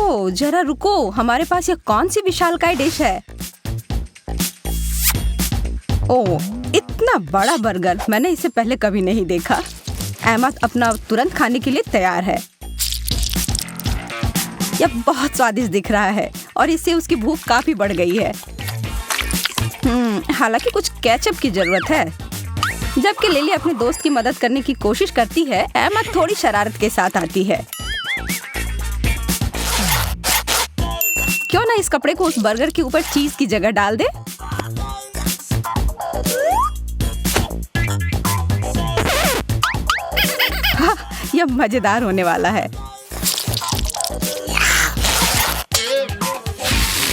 ओह जरा रुको, हमारे पास ये कौन सी विशालकाय डिश है? ओह इतना बड़ा बर्गर, मैंने इसे पहले कभी नहीं देखा। एमा अपना तुरंत खाने के लिए तैयार है। यह बहुत स्वादिष्ट दिख रहा है और इससे उसकी भूख काफी बढ़ गई है। हालांकि कुछ केचप की जरूरत है। जबकि लिली अपने दोस्त की मदद करने की कोशिश करती है, एमा थोड़ी शरारत के साथ आती है। क्यों ना इस कपड़े को उस बर्गर के ऊपर चीज की जगह डाल दे? हाँ, यह मजेदार होने वाला है।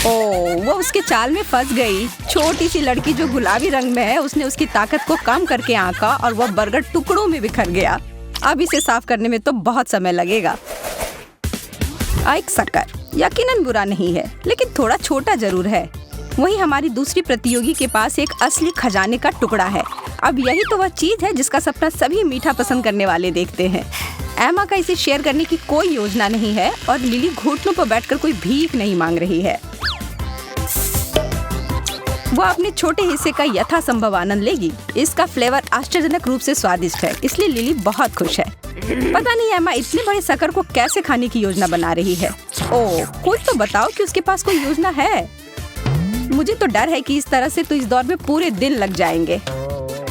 ओह वो उसके चाल में फंस गई। छोटी सी लड़की जो गुलाबी रंग में है, उसने उसकी ताकत को कम करके आंका और वह बर्गर टुकड़ों में बिखर गया। अब इसे साफ करने में तो बहुत समय लगेगा। एक शक्कर यकीनन बुरा नहीं है, लेकिन थोड़ा छोटा जरूर है। वहीं हमारी दूसरी प्रतियोगी के पास एक असली खजाने का टुकड़ा है। अब यही तो वह चीज है जिसका सपना सभी मीठा पसंद करने वाले देखते हैं। एमा का इसे शेयर करने की कोई योजना नहीं है और लिली घुटनों पर बैठकर कोई भीख नहीं मांग रही है। वो अपने छोटे हिस्से का यथासंभव आनंद लेगी। इसका फ्लेवर आश्चर्यजनक रूप से स्वादिष्ट है, इसलिए लिली बहुत खुश है। पता नहीं एमा इतने बड़े शक्कर को कैसे खाने की योजना बना रही है। ओह कोई तो बताओ कि उसके पास कोई योजना है। मुझे तो डर है कि इस तरह से तो इस दौर में पूरे दिन लग जाएंगे।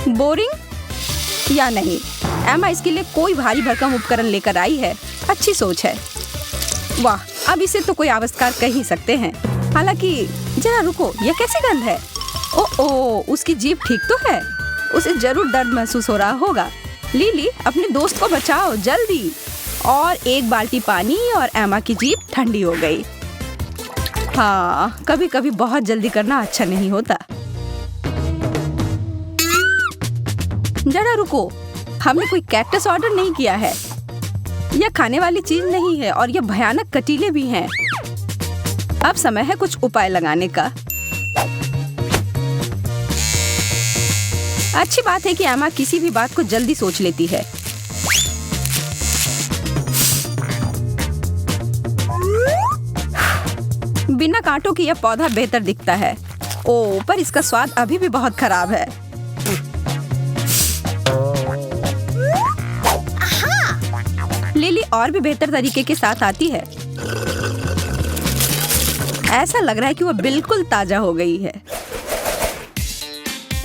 बोरिंग या नहीं, एमा इसके लिए कोई भारी भरकम उपकरण लेकर आई है। अच्छी सोच है। वाह, अब इसे तो कोई आविष्कार कह ही सकते हैं। हालांकि जरा रुको, यह कैसी गंध है? ओह उसकी जीभ ठीक तो है। उसे जरूर दर्द महसूस हो रहा होगा। लिली अपने दोस्त को बचाओ जल्दी। और एक बाल्टी पानी और एमा की जीभ ठंडी हो गई। हाँ, कभी कभी बहुत जल्दी करना अच्छा नहीं होता। जरा रुको, हमने कोई कैक्टस ऑर्डर नहीं किया है। यह खाने वाली चीज नहीं है और यह भयानक कटीले भी हैं। अब समय है कुछ उपाय लगाने का। अच्छी बात है कि एमा किसी भी बात को जल्दी सोच लेती है। बिना कांटों की यह पौधा बेहतर दिखता है। ओह पर इसका स्वाद अभी भी बहुत खराब है। लिली और भी बेहतर तरीके के साथ आती है। ऐसा लग रहा है कि वह बिल्कुल ताजा हो गई है।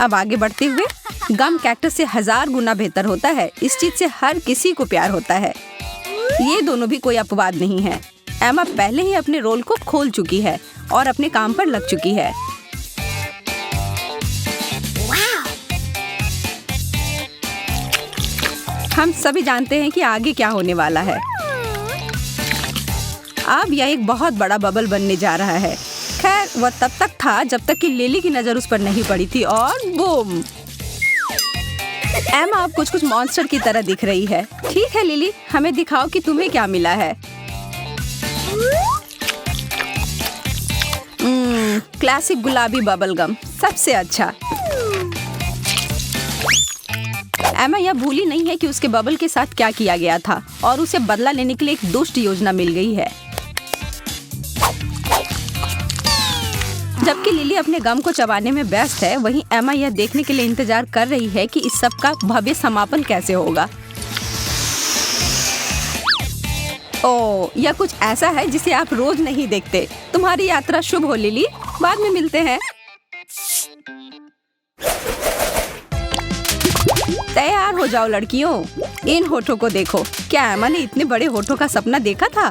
अब आगे बढ़ते हुए, गम कैक्टस से 1000 गुना बेहतर होता है। इस चीज से हर किसी को प्यार होता है। ये दोनों भी कोई अपवाद नहीं है। एमा पहले ही अपने रोल को खोल चुकी है और अपने काम पर लग चुकी है। हम सभी जानते हैं कि आगे क्या होने वाला है। अब यह एक बहुत बड़ा बबल बनने जा रहा है। खैर वह तब तक था जब तक कि लिली की नजर उस पर नहीं पड़ी थी और बूम। एमा अब कुछ मॉन्स्टर की तरह दिख रही है। ठीक है लिली, हमें दिखाओ कि तुम्हें क्या मिला है। क्लासिक गुलाबी बबल गम सबसे अच्छा। एमा यह भूली नहीं है कि उसके बबल के साथ क्या किया गया था और उसे बदला लेने के लिए एक दुष्ट योजना मिल गई है। जबकि लिली अपने गम को चबाने में व्यस्त है, वहीं एमा यह देखने के लिए इंतजार कर रही है कि इस सब का भव्य समापन कैसे होगा। ओह यह कुछ ऐसा है जिसे आप रोज नहीं देखते। तुम्हारी यात्रा शुभ हो लिली, बाद में मिलते हैं। तैयार हो जाओ लड़कियों, इन होठों को देखो। क्या एमा ने इतने बड़े होठों का सपना देखा था?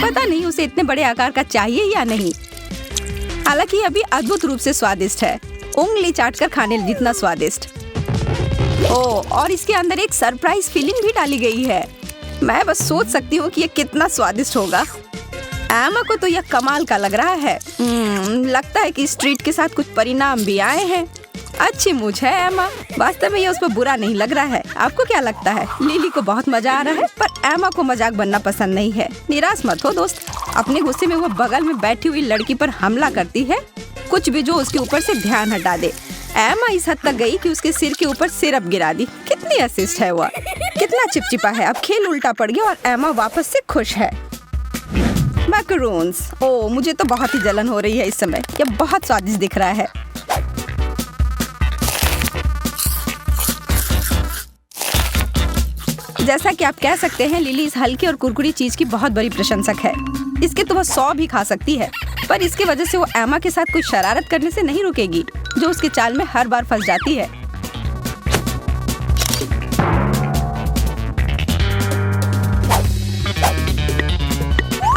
पता नहीं उसे इतने बड़े आकार का चाहिए या नहीं। हालांकि यह भी अद्भुत रूप से स्वादिष्ट है, उंगली चाटकर खाने जितना स्वादिष्ट। ओह और इसके अंदर एक सरप्राइज फीलिंग भी डाली गई है। मैं बस सोच सकती हूँ कि यह कितना स्वादिष्ट होगा। एमा को तो यह कमाल का लग रहा है। लगता है कि इस ट्रीट के साथ कुछ परिणाम भी आए हैं। अच्छी मूंछ है एमा, वास्तव में ये उस पर बुरा नहीं लग रहा है। आपको क्या लगता है? लिली को बहुत मजा आ रहा है, पर एमा को मजाक बनना पसंद नहीं है। निराश मत हो दोस्त। अपने गुस्से में वो बगल में बैठी हुई लड़की पर हमला करती है, कुछ भी जो उसके ऊपर से ध्यान हटा दे। एमा इस हद तक गई कि उसके सिर के ऊपर सिरप गिरा दी। कितनी असिस्ट है वह, कितना चिपचिपा है। अब खेल उल्टा पड़ गया और एमा वापस से खुश है। मैकरून्स, ओ मुझे तो बहुत ही जलन हो रही है इस समय। यह बहुत स्वादिष्ट दिख रहा है। जैसा कि आप कह सकते हैं, लिली इस हल्की और कुरकुरी चीज की बहुत बड़ी प्रशंसक है। इसके तो वह 100 भी खा सकती है, पर इसकी वजह से वो एमा के साथ कोई शरारत करने से नहीं रुकेगी, जो उसके चाल में हर बार फंस जाती है।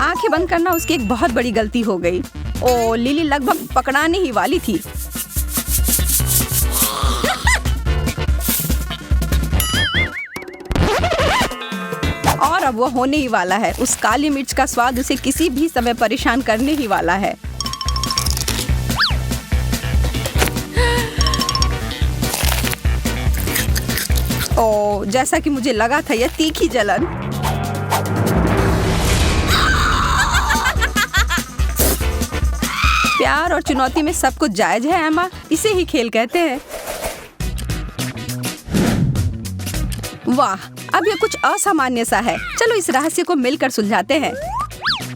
आंखें बंद करना उसकी एक बहुत बड़ी गलती हो गई। ओ लिली लगभग पकड़ाने ही वाली थी। और अब वो होने ही वाला है। उस काली मिर्च का स्वाद उसे किसी भी समय परेशान करने ही वाला है। ओ जैसा कि मुझे लगा था, यह तीखी जलन। प्यार और चुनौती में सब कुछ जायज है एमा, इसे ही खेल कहते हैं। वाह, अब यह कुछ असामान्य सा है। चलो इस रहस्य को मिलकर सुलझाते हैं।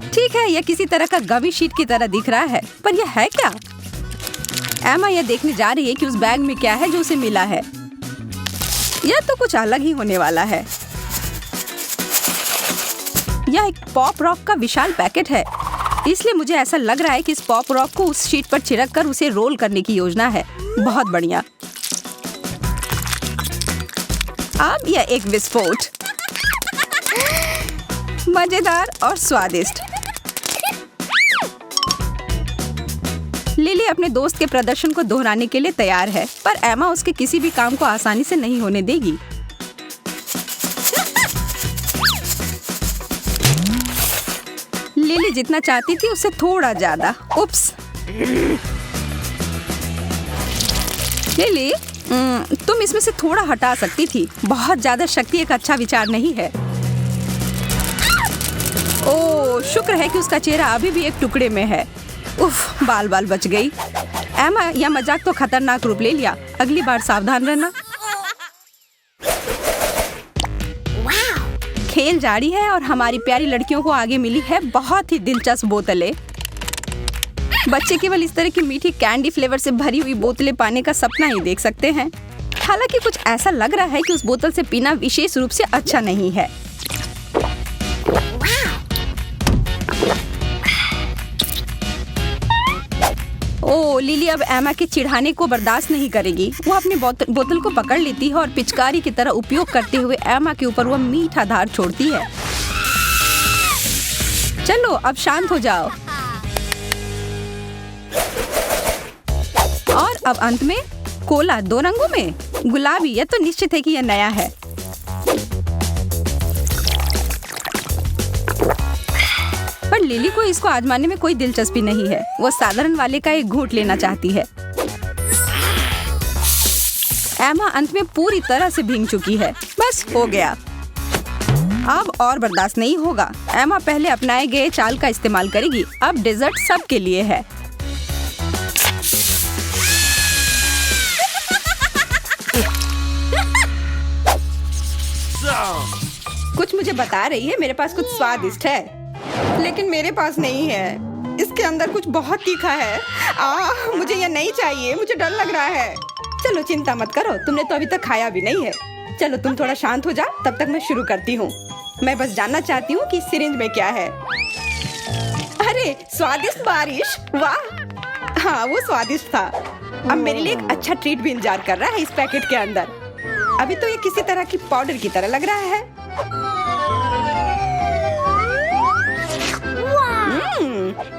ठीक है, यह किसी तरह का गमी शीट की तरह दिख रहा है, पर यह है क्या? एमा यह देखने जा रही है कि उस बैग में क्या है जो उसे मिला है। यह तो कुछ अलग ही होने वाला है। यह एक पॉप रॉक का विशाल पैकेट है, इसलिए मुझे ऐसा लग रहा है कि इस पॉप रॉक को उस शीट पर छिड़क कर उसे रोल करने की योजना है। बहुत बढ़िया। अब यह एक विस्फोट, मजेदार और स्वादिष्ट। लिली अपने दोस्त के प्रदर्शन को दोहराने के लिए तैयार है, पर एमा उसके किसी भी काम को आसानी से नहीं होने देगी। लिली जितना चाहती थी उससे थोड़ा ज्यादा। उप्स। लिली, तुम इसमें से थोड़ा हटा सकती थी। बहुत ज्यादा शक्ति एक अच्छा विचार नहीं है। ओह, शुक्र है कि उसका चेहरा अभी भी एक टुकड़े में है। उफ, बाल बाल बच गई। एमा, यह मजाक तो खतरनाक रूप ले लिया। अगली बार सावधान रहना। खेल जारी है और हमारी प्यारी लड़कियों को आगे मिली है बहुत ही दिलचस्प बोतलें। बच्चे केवल इस तरह की मीठी कैंडी फ्लेवर से भरी हुई बोतलें पाने का सपना ही देख सकते हैं। हालांकि कुछ ऐसा लग रहा है कि उस बोतल से पीना विशेष रूप से अच्छा नहीं है। ओह, लिली अब एमा के चिढ़ाने को बर्दाश्त नहीं करेगी। वो अपनी बोतल को पकड़ लेती है और पिचकारी की तरह उपयोग करते हुए एमा के ऊपर वह मीठा धार छोड़ती है। चलो अब शांत हो जाओ। और अब अंत में कोला 2 रंगों में, गुलाबी। यह तो निश्चित है कि यह नया है। पर लिली को इसको आजमाने में कोई दिलचस्पी नहीं है। वो साधारण वाले का एक घूंट लेना चाहती है। एमा अंत में पूरी तरह से भीग चुकी है। बस हो गया, अब और बर्दाश्त नहीं होगा। एमा पहले अपनाए गए चाल का इस्तेमाल करेगी। अब डेजर्ट सबके लिए है। कुछ मुझे बता रही है मेरे पास कुछ स्वादिष्ट है, लेकिन मेरे पास नहीं है। इसके अंदर कुछ बहुत तीखा है। मुझे यह नहीं चाहिए, मुझे डर लग रहा है। चलो चिंता मत करो, तुमने तो अभी तक खाया भी नहीं है। चलो तुम थोड़ा शांत हो जा, तब तक मैं शुरू करती हूँ। मैं बस जानना चाहती हूँ कि सिरिंज में क्या है। अरे स्वादिष्ट बारिश, वाह। हाँ, वो स्वादिष्ट था। अब मेरे लिए एक अच्छा ट्रीट भी इंतजार कर रहा है इस पैकेट के अंदर। अभी तो ये किसी तरह की पाउडर की तरह लग रहा है।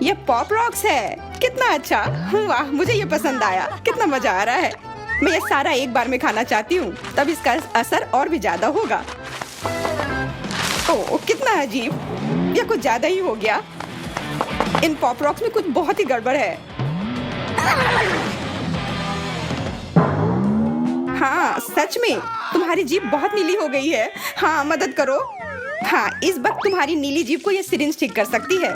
ये पॉप रॉक्स है। कितना अच्छा, वाह, मुझे ये पसंद आया। कितना मजा आ रहा है। मैं ये सारा एक बार में खाना चाहती हूँ, तब इसका असर और भी ज्यादा होगा। ओह, कितना अजीब, ये कुछ ज्यादा ही हो गया। इन पॉप रॉक्स में कुछ बहुत ही गड़बड़ है। हाँ, सच में तुम्हारी जीभ बहुत नीली हो गई है। हाँ, मदद करो। हाँ, इस वक्त तुम्हारी नीली जीभ को ये सिरिंज ठीक कर सकती है।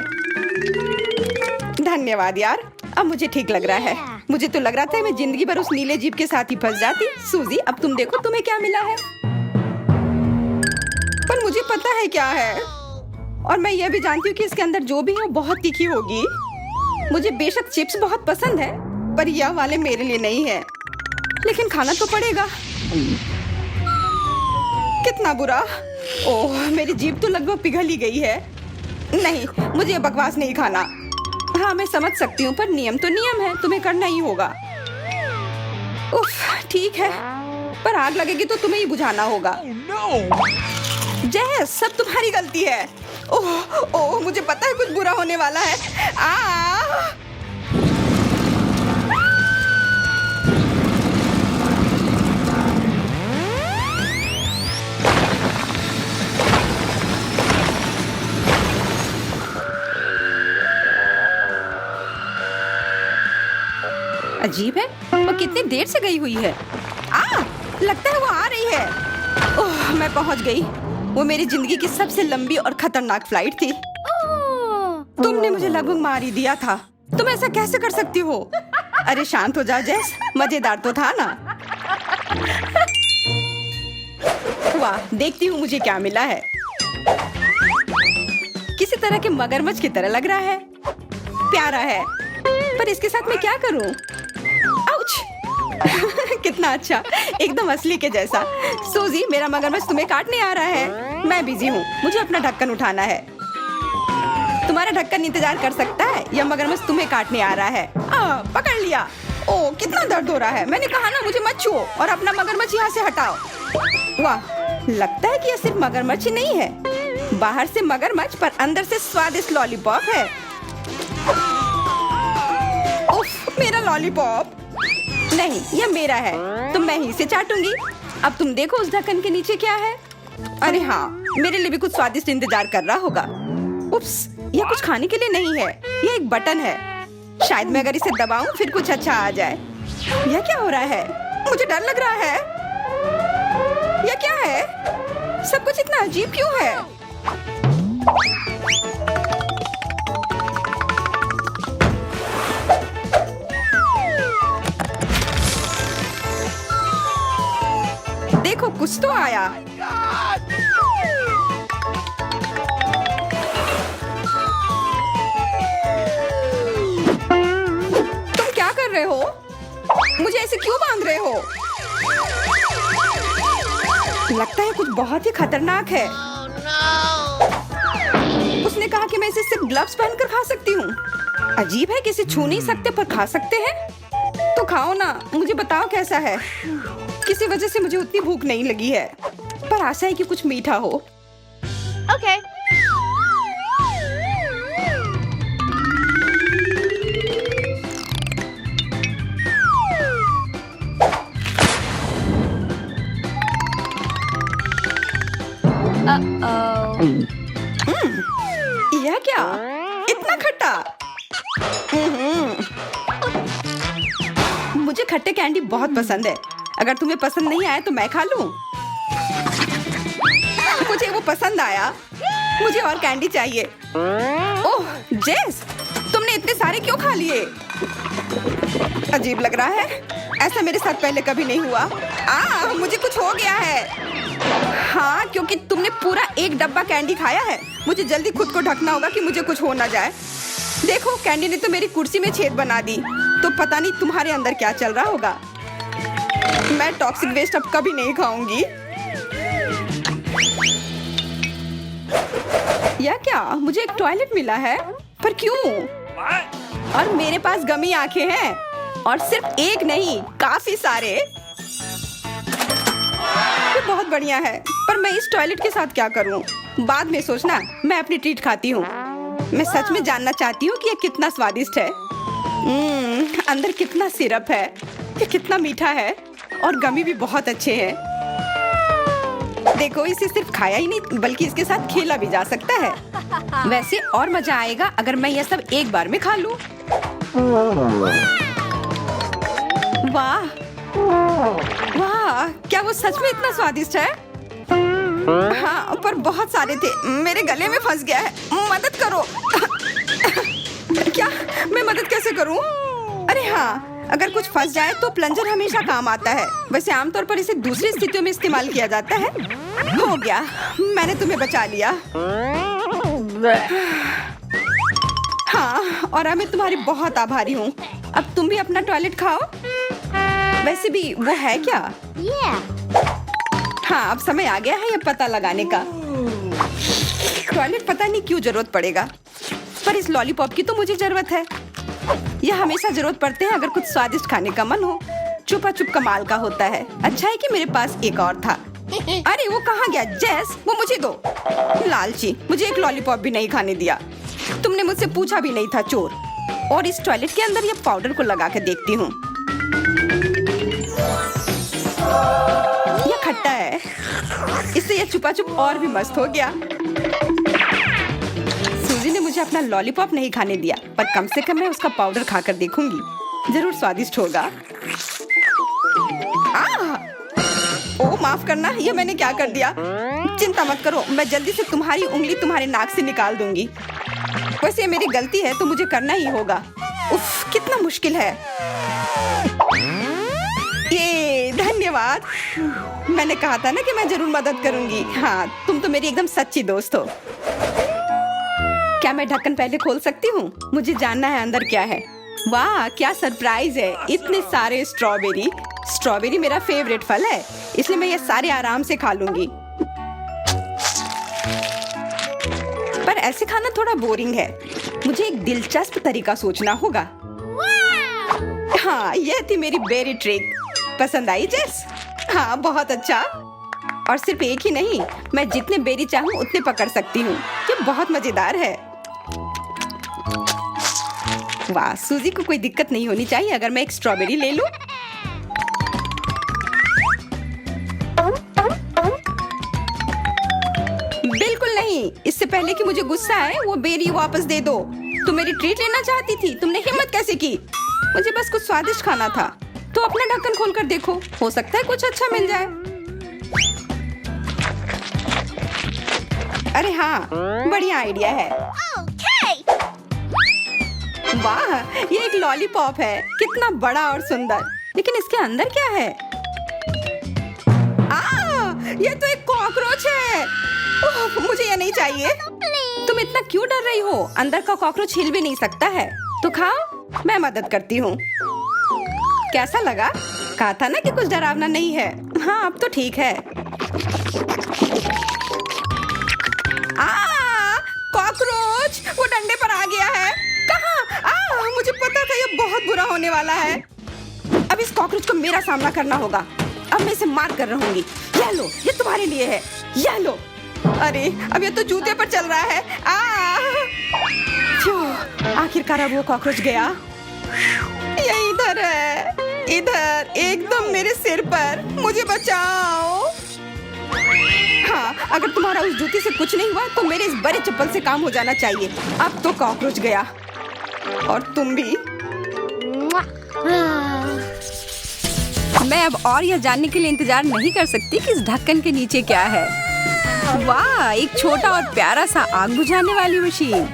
धन्यवाद यार, अब मुझे ठीक लग रहा है। मुझे तो लग रहा था मैं जिंदगी भर उस नीले जीप के साथ ही फंस जाती। सूजी, अब तुम देखो तुम्हें क्या मिला है। पर मुझे पता है क्या है, और मैं यह भी जानती हूँ कि इसके अंदर जो भी है वो बहुत तीखी होगी। मुझे बेशक चिप्स बहुत पसंद है, पर यह वाले मेरे लिए नहीं है, लेकिन खाना तो पड़ेगा। कितना बुरा। ओह, मेरी जीभ तो लगभग पिघल ही गई है। नहीं, मुझे बकवास नहीं खाना। हाँ, मैं समझ सकती हूँ, पर नियम तो नियम है, तुम्हें करना ही होगा। उफ, ठीक है, पर आग लगेगी तो तुम्हें ही बुझाना होगा। जय, सब तुम्हारी गलती है। ओह ओह, मुझे पता है कुछ बुरा होने वाला है। अजीब है, वो कितनी देर से गई हुई है। लगता है वो आ रही है। ओह, मैं पहुंच गई। वो मेरी जिंदगी की सबसे लंबी और खतरनाक फ्लाइट थी। तुमने मुझे लगभग मार ही दिया था। तुम ऐसा कैसे कर सकती हो? अरे शांत हो जा जेस, मजेदार तो था ना। वाह, देखती हूँ मुझे क्या मिला है। किसी तरह के मगरमच्छ की तरह लग रहा है। प्यारा है, पर इसके साथ मैं क्या करूँ? कितना अच्छा, एकदम असली के जैसा। सूजी, मेरा मगरमच्छ तुम्हें काटने आ रहा है। मैं बिजी हूँ, मुझे अपना ढक्कन उठाना है। तुम्हारा ढक्कन इंतजार कर सकता है, यह मगरमच्छ तुम्हें काटने आ रहा है। पकड़ लिया। ओह, कितना दर्द हो रहा है। मैंने कहा ना मुझे मत छुओ और अपना मगरमच्छ यहाँ से हटाओ। वाह, लगता है कि यह सिर्फ मगरमच्छ ही नहीं है। बाहर से मगरमच्छ पर अंदर से स्वादिष्ट लॉलीपॉप है। उफ, मेरा लॉलीपॉप। नहीं, यह मेरा है, तो मैं ही इसे चाटूंगी। अब तुम देखो उस ढक्कन के नीचे क्या है। अरे हाँ, मेरे लिए भी कुछ स्वादिष्ट इंतजार कर रहा होगा। उप्स, यह कुछ खाने के लिए नहीं है, यह एक बटन है। शायद मैं अगर इसे दबाऊं फिर कुछ अच्छा आ जाए। यह क्या हो रहा है? मुझे डर लग रहा है। यह क्या है? सब कुछ इतना अजीब क्यों है? देखो, कुछ तो आया। तुम क्या कर रहे हो? मुझे ऐसे क्यों बांध रहे हो? लगता है कुछ बहुत ही खतरनाक है। उसने कहा कि मैं इसे सिर्फ ग्लव्स पहनकर खा सकती हूँ। अजीब है कि इसे छू नहीं सकते पर खा सकते हैं। तो खाओ ना, मुझे बताओ कैसा है। किसी वजह से मुझे उतनी भूख नहीं लगी है, पर आशा है कि कुछ मीठा हो। ओके। यह क्या? इतना खट्टा? मुझे खट्टे कैंडी बहुत पसंद है। अगर तुम्हें पसंद नहीं आया तो मैं खा लूं। मुझे वो पसंद आया। मुझे और कैंडी चाहिए। ओह जेस, तुमने इतने सारे क्यों खा लिए? अजीब लग रहा है, ऐसा मेरे साथ पहले कभी नहीं हुआ। मुझे कुछ हो गया है। हाँ, क्योंकि तुमने पूरा एक डब्बा कैंडी खाया है। मुझे जल्दी खुद को ढकना होगा कि मुझे कुछ हो ना जाए। देखो, कैंडी ने तो मेरी कुर्सी में छेद बना दी, तो पता नहीं तुम्हारे अंदर क्या चल रहा होगा। मैं टॉक्सिक वेस्ट अब कभी नहीं खाऊंगी। या क्या? मुझे एक टॉयलेट मिला है, पर क्यों? और मेरे पास गमी आंखें हैं, और सिर्फ एक नहीं, काफी सारे। ये बहुत बढ़िया है, पर मैं इस टॉयलेट के साथ क्या करूं? बाद में सोचना, मैं अपनी ट्रीट खाती हूँ। मैं सच में जानना चाहती हूँ कि ये कितना स्वादिष्ट है। अंदर कितना सिरप है, ये कितना मीठा है, और गमी भी बहुत अच्छे हैं। देखो, इसे सिर्फ खाया ही नहीं बल्कि इसके साथ खेला भी जा सकता है। वैसे और मजा आएगा अगर मैं यह सब एक बार में खा लूं। वाह वाह, क्या वो सच में इतना स्वादिष्ट है? हाँ, पर बहुत सारे थे, मेरे गले में फंस गया है। मदद करो। क्या? मैं मदद कैसे करूं? अरे हाँ, अगर कुछ फंस जाए तो प्लंजर हमेशा काम आता है। वैसे आमतौर पर इसे दूसरी स्थितियों में इस्तेमाल किया जाता है। हो गया, मैंने तुम्हें बचा लिया। हाँ, और अब मैं तुम्हारी बहुत आभारी हूँ। अब तुम भी अपना टॉयलेट खाओ। वैसे भी वो है क्या? हाँ, अब समय आ गया है ये पता लगाने का। टॉयलेट पता नहीं क्यों जरूरत पड़ेगा, पर इस लॉलीपॉप की तो मुझे जरूरत है। यह हमेशा जरूरत पड़ते हैं अगर कुछ स्वादिष्ट खाने का मन हो। छुपा छुप कमाल का होता है। अच्छा है कि मेरे पास एक और था। अरे वो कहाँ गया? जेस, वो मुझे दो। लालची, मुझे एक लॉलीपॉप भी नहीं खाने दिया। तुमने मुझसे पूछा भी नहीं था, चोर। और इस टॉयलेट के अंदर ये पाउडर को लगा के देखती हूँ। यह खट्टा है, इससे यह छुपा छुप और भी मस्त हो गया। सूजी ने मुझे अपना लॉलीपॉप नहीं खाने दिया, पर कम से कम मैं उसका पाउडर खाकर देखूंगी। जरूर स्वादिष्ट होगा। ओह माफ करना, ये मैंने क्या कर दिया? चिंता मत करो, मैं जल्दी से तुम्हारी उंगली तुम्हारे नाक से निकाल दूंगी। वैसे ये मेरी गलती है तो मुझे करना ही होगा। उफ, कितना मुश्किल है ये। धन्यवाद, मैंने कहा था ना कि मैं जरूर मदद करूंगी। हाँ, तुम तो मेरी एकदम सच्ची दोस्त हो। क्या मैं ढक्कन पहले खोल सकती हूँ? मुझे जानना है अंदर क्या है। वाह, क्या सरप्राइज है! इतने सारे स्ट्रॉबेरी। स्ट्रॉबेरी मेरा फेवरेट फल है, इसलिए मैं ये सारे आराम से खा लूंगी। पर ऐसे खाना थोड़ा बोरिंग है। मुझे एक दिलचस्प तरीका सोचना होगा। हाँ, यह थी मेरी बेरी ट्रिक। पसंद आई जेस? हाँ, बहुत अच्छा। और सिर्फ एक ही नहीं, मैं जितने बेरी चाहूँ उतने पकड़ सकती हूँ। ये बहुत मजेदार है। वाह, सूजी को कोई दिक्कत नहीं होनी चाहिए अगर मैं एक स्ट्रॉबेरी ले लूं। बिल्कुल नहीं, इससे पहले कि मुझे गुस्सा आए वो बेरी वापस दे दो। तुम मेरी ट्रीट लेना चाहती थी, तुमने हिम्मत कैसे की? मुझे बस कुछ स्वादिष्ट खाना था, तो अपना ढक्कन खोलकर देखो, हो सकता है कुछ अच्छा मिल जाए। अरे हाँ, बढ़िया आइडिया है। वाह, ये एक लॉलीपॉप है। कितना बड़ा और सुंदर। लेकिन इसके अंदर क्या है? ये तो एक कॉकरोच है। मुझे ये नहीं चाहिए। तुम इतना क्यों डर रही हो? अंदर का कॉकरोच हिल भी नहीं सकता है। तो खाओ, मैं मदद करती हूँ। कैसा लगा? कहा था ना कि कुछ डरावना नहीं है। हाँ, अब तो ठीक है। कॉकरोच, वो डंडे पर आ गया है। कहाँ? मुझे पता था ये बहुत बुरा होने वाला है। अब इस कॉकरोच को मेरा सामना करना होगा। अब मैं इसे मार कर रहूंगी। ये लो, ये तुम्हारे लिए है। ये लो। अरे, अब ये तो जूते पर चल रहा है। आखिरकार अब वो कॉकरोच गया। ये इधर है, इधर, एकदम मेरे सिर पर। मुझे बचाओ। हाँ, अगर तुम्हारा उस जूती से कुछ नहीं हुआ तो मेरे इस बड़े चप्पल से काम हो जाना चाहिए। अब तो कॉकरोच गया, और तुम भी। मैं अब और यह जानने के लिए इंतजार नहीं कर सकती कि इस ढक्कन के नीचे क्या है। वाह, एक छोटा और प्यारा सा आग बुझाने वाली मशीन।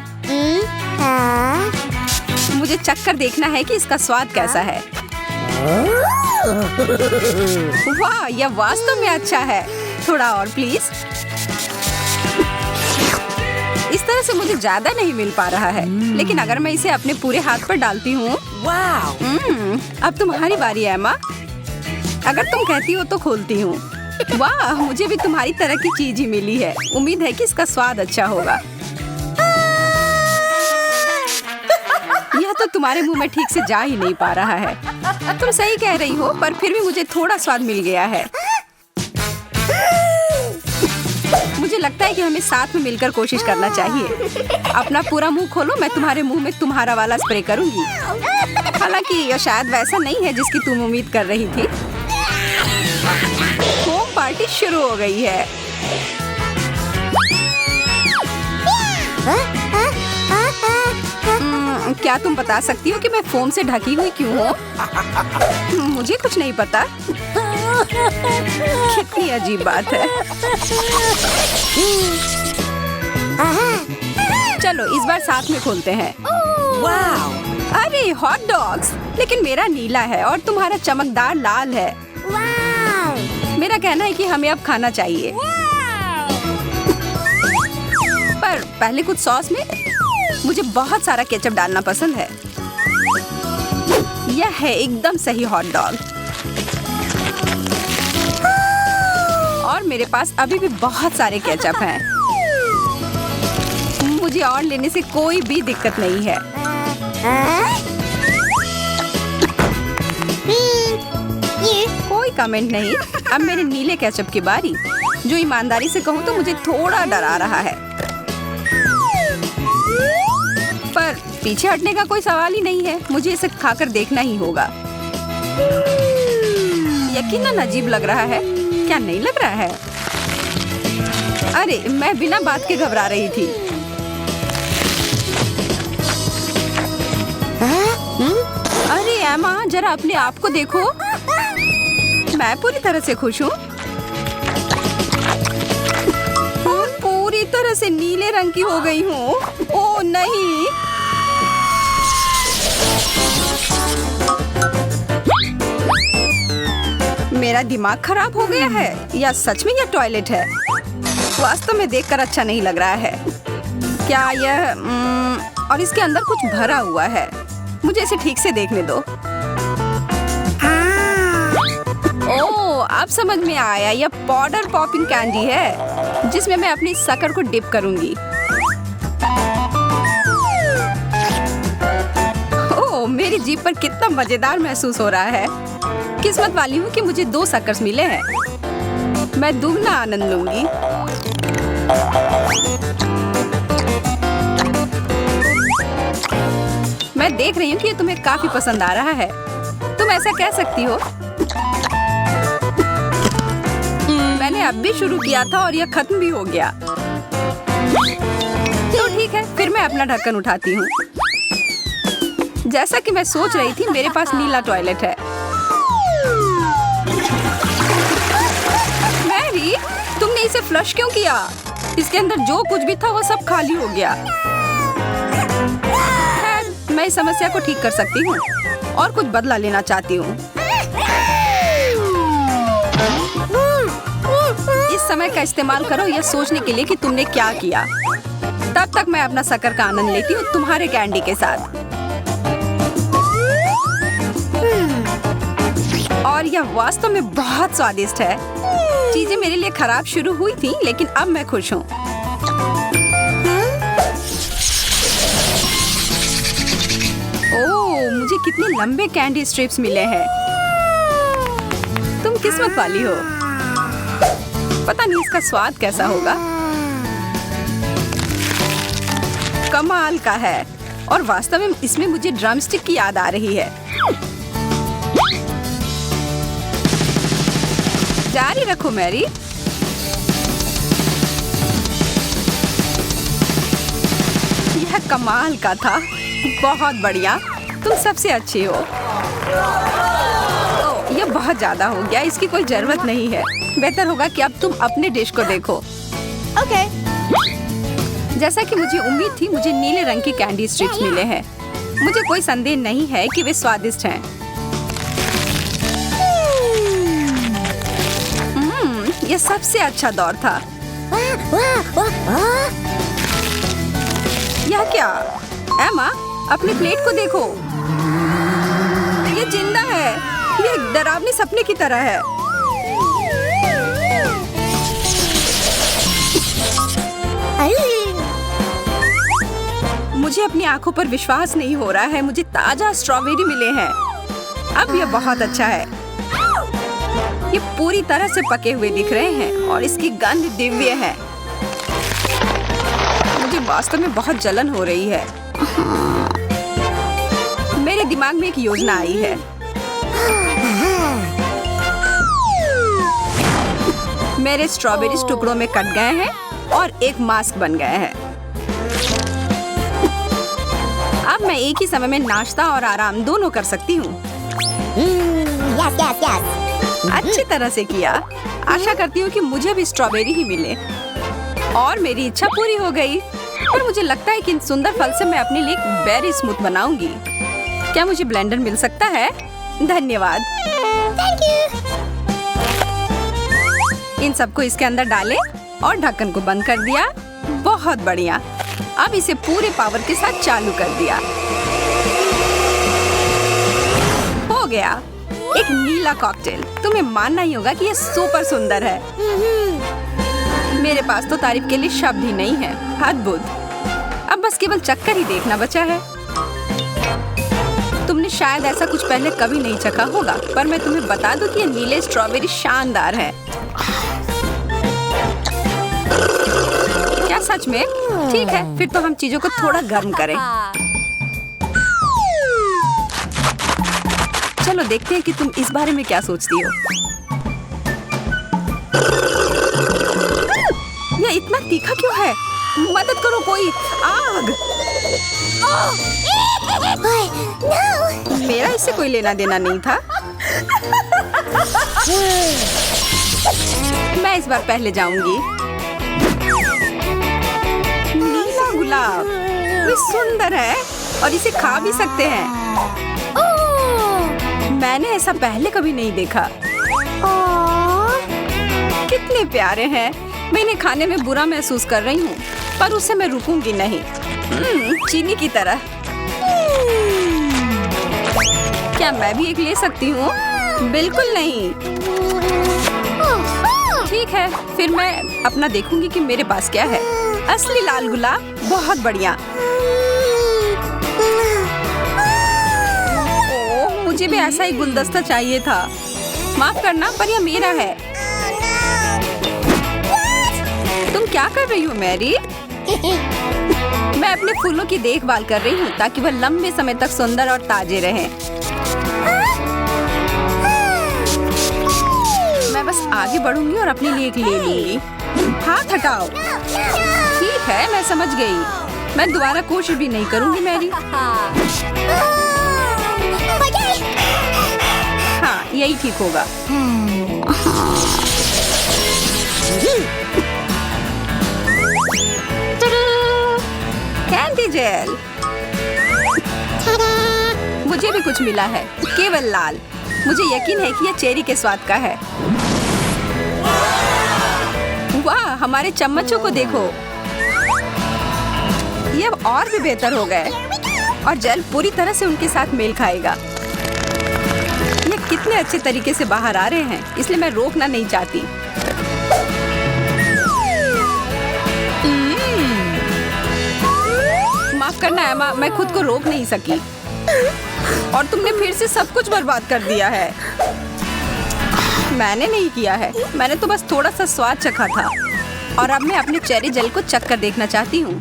मुझे चक्कर देखना है कि इसका स्वाद कैसा है। वाह, यह वास्तव में अच्छा है। थोड़ा और प्लीज। इस तरह से मुझे ज्यादा नहीं मिल पा रहा है, लेकिन अगर मैं इसे अपने पूरे हाथ पर डालती हूँ। अब तुम्हारी बारी है एम्मा। अगर तुम कहती हो तो खोलती हूँ। वाह, मुझे भी तुम्हारी तरह की चीज ही मिली है। उम्मीद है कि इसका स्वाद अच्छा होगा। यह तो तुम्हारे मुंह में ठीक से जा ही नहीं पा रहा है। तुम सही कह रही हो, पर फिर भी मुझे थोड़ा स्वाद मिल गया है। मुझे लगता है कि हमें साथ में मिलकर कोशिश करना चाहिए। अपना पूरा मुंह खोलो, मैं तुम्हारे मुंह में तुम्हारा वाला स्प्रे करूंगी। हालांकि यह शायद वैसा नहीं है जिसकी तुम उम्मीद कर रही थी। होम पार्टी शुरू हो गई है। क्या तुम बता सकती हो कि मैं फोम से ढकी हुई क्यों हूँ? मुझे कुछ नहीं पता। कितनी अजीब बात है। चलो इस बार साथ में खोलते हैं। वाह, अरे हॉट डॉग्स, लेकिन मेरा नीला है और तुम्हारा चमकदार लाल है। मेरा कहना है कि हमें अब खाना चाहिए। पर पहले कुछ सॉस में मुझे बहुत सारा केचप डालना पसंद है। यह है एकदम सही हॉट डॉग। और मेरे पास अभी भी बहुत सारे केचप हैं। मुझे और लेने से कोई भी दिक्कत नहीं है। कोई कमेंट नहीं। अब मेरे नीले केचप की बारी, जो ईमानदारी से कहूँ तो मुझे थोड़ा डरा रहा है। पर पीछे हटने का कोई सवाल ही नहीं है। मुझे इसे खाकर देखना ही होगा। यकीनन अजीब लग रहा है, क्या नहीं लग रहा है? अरे मैं बिना बात के घबरा रही थी। अरे एमा, जरा अपने आप को देखो। मैं पूरी तरह से खुश हूँ और पूरी तरह से नीले रंग की हो गई हूँ। ओह नहीं, मेरा दिमाग खराब हो गया है या सच में यह टॉयलेट है? वास्तव में देखकर अच्छा नहीं लग रहा है। क्या यह और इसके अंदर कुछ भरा हुआ है। मुझे इसे ठीक से देखने दो। ओह, अब समझ में आया, यह पाउडर पॉपिंग कैंडी है जिसमें मैं अपनी शक्कर को डिप करूंगी। ओह, मेरी जीभ पर कितना मजेदार महसूस हो रहा है। किस्मत वाली हूँ कि मुझे 2 शक्कर्स मिले हैं। मैं दुगना आनंद लूंगी। मैं देख रही हूँ कि ये तुम्हें काफी पसंद आ रहा है। तुम ऐसा कह सकती हो। मैंने अब भी शुरू किया था और यह खत्म भी हो गया। तो ठीक है, फिर मैं अपना ढक्कन उठाती हूँ। जैसा कि मैं सोच रही थी, मेरे पास नीला टॉयलेट है। मैरी, तुमने इसे फ्लश क्यों किया? इसके अंदर जो कुछ भी था वो सब खाली हो गया। मैं इस समस्या को ठीक कर सकती हूँ और कुछ बदला लेना चाहती हूँ। इस समय का इस्तेमाल करो यह सोचने के लिए कि तुमने क्या किया। तब तक मैं अपना शक्कर का आनंद लेती हूँ तुम्हारे कैंडी के साथ। और यह वास्तव में बहुत स्वादिष्ट है। चीजें मेरे लिए खराब शुरू हुई थी, लेकिन अब मैं खुश हूँ। ओह, मुझे कितने लंबे कैंडी स्ट्रिप्स मिले हैं। तुम किस्मत वाली हो। पता नहीं इसका स्वाद कैसा होगा। कमाल का है। और वास्तव में इसमें मुझे ड्रमस्टिक की याद आ रही है। जारी रखो मैरी। यह कमाल का था। बहुत बढ़िया, तुम सबसे अच्छी हो। ओह, यह बहुत ज्यादा हो गया, इसकी कोई जरूरत नहीं है। बेहतर होगा कि अब तुम अपने डिश को देखो। ओके। जैसा कि मुझे उम्मीद थी, मुझे नीले रंग की कैंडी स्ट्रिप्स मिले हैं। मुझे कोई संदेह नहीं है कि वे स्वादिष्ट हैं। यह सबसे अच्छा दौर था। यह क्या? एमा, अपने प्लेट को देखो। यह जिंदा है। यह एक डरावने सपने की तरह है। मुझे अपनी आंखों पर विश्वास नहीं हो रहा है। मुझे ताजा स्ट्रॉबेरी मिले हैं। अब यह बहुत अच्छा है। ये पूरी तरह से पके हुए दिख रहे हैं और इसकी गंध दिव्य है। मुझे वास्तव में बहुत जलन हो रही है। मेरे दिमाग में एक योजना आई है। मेरे स्ट्रॉबेरीज टुकड़ों में कट गए हैं और एक मास्क बन गए हैं। अब मैं एक ही समय में नाश्ता और आराम दोनों कर सकती हूँ। अच्छी तरह से किया। आशा करती हूँ कि मुझे भी स्ट्रॉबेरी ही मिले। और मेरी इच्छा पूरी हो गई। पर मुझे लगता है कि इन सुंदर फल से मैं अपने लिए बेरी स्मूथ बनाऊंगी। क्या मुझे ब्लेंडर मिल सकता है? धन्यवाद। इन सबको इसके अंदर डालें और ढक्कन को बंद कर दिया। बहुत बढ़िया। अब इसे पूरे पावर के साथ चालू कर दिया। हो गया, एक नीला कॉकटेल। तुम्हें मानना ही होगा कि ये सुपर सुंदर है। मेरे पास तो तारीफ के लिए शब्द ही नहीं है। अद्भुत। अब बस केवल चक्कर ही देखना बचा है। तुमने शायद ऐसा कुछ पहले कभी नहीं चखा होगा, पर मैं तुम्हें बता दूं कि ये नीले स्ट्रॉबेरी शानदार है। क्या सच में? ठीक है, फिर तो हम चीजों को थोड़ा गर्म करें। चलो देखते हैं कि तुम इस बारे में क्या सोचती हो। यह इतना तीखा क्यों है? मदद करो कोई। आग! मेरा इससे कोई लेना देना नहीं था। मैं इस बार पहले जाऊंगी। नीला गुलाब, ये सुंदर है और इसे खा भी सकते हैं। मैंने ऐसा पहले कभी नहीं देखा। कितने प्यारे हैं। मैं इन्हें खाने में बुरा महसूस कर रही हूँ, पर उससे मैं रुकूंगी नहीं। चीनी की तरह। क्या मैं भी एक ले सकती हूँ? बिल्कुल नहीं। ठीक है, फिर मैं अपना देखूंगी कि मेरे पास क्या है। असली लाल गुलाब, बहुत बढ़िया। ओह, मुझे भी ऐसा ही गुलदस्ता चाहिए था। माफ करना, पर यह मेरा है। तुम क्या कर रही हो मैरी? मैं अपने फूलों की देखभाल कर रही हूँ ताकि वह लंबे समय तक सुंदर और ताजे रहें। मैं बस आगे बढ़ूंगी और अपने लिए एक ले लूंगी। हाथ हटाओ। ठीक है, मैं समझ गई। मैं दोबारा कोशिश भी नहीं करूंगी मैरी। हाँ, यही ठीक होगा। Candy gel. मुझे भी कुछ मिला है, केवल लाल। मुझे यकीन है कि यह चेरी के स्वाद का है। वाह, हमारे चम्मचों को देखो। ये अब और भी बेहतर हो गए और जेल पूरी तरह से उनके साथ मेल खाएगा। ये कितने अच्छे तरीके से बाहर आ रहे हैं, इसलिए मैं रोकना नहीं चाहती। माफ करना एमा, मैं खुद को रोक नहीं सकी और तुमने फिर से सब कुछ बर्बाद कर दिया है। मैंने नहीं किया है, मैंने तो बस थोड़ा सा स्वाद चखा था और अब मैं अपने चेरी जेल को चख कर देखना चाहती हूँ।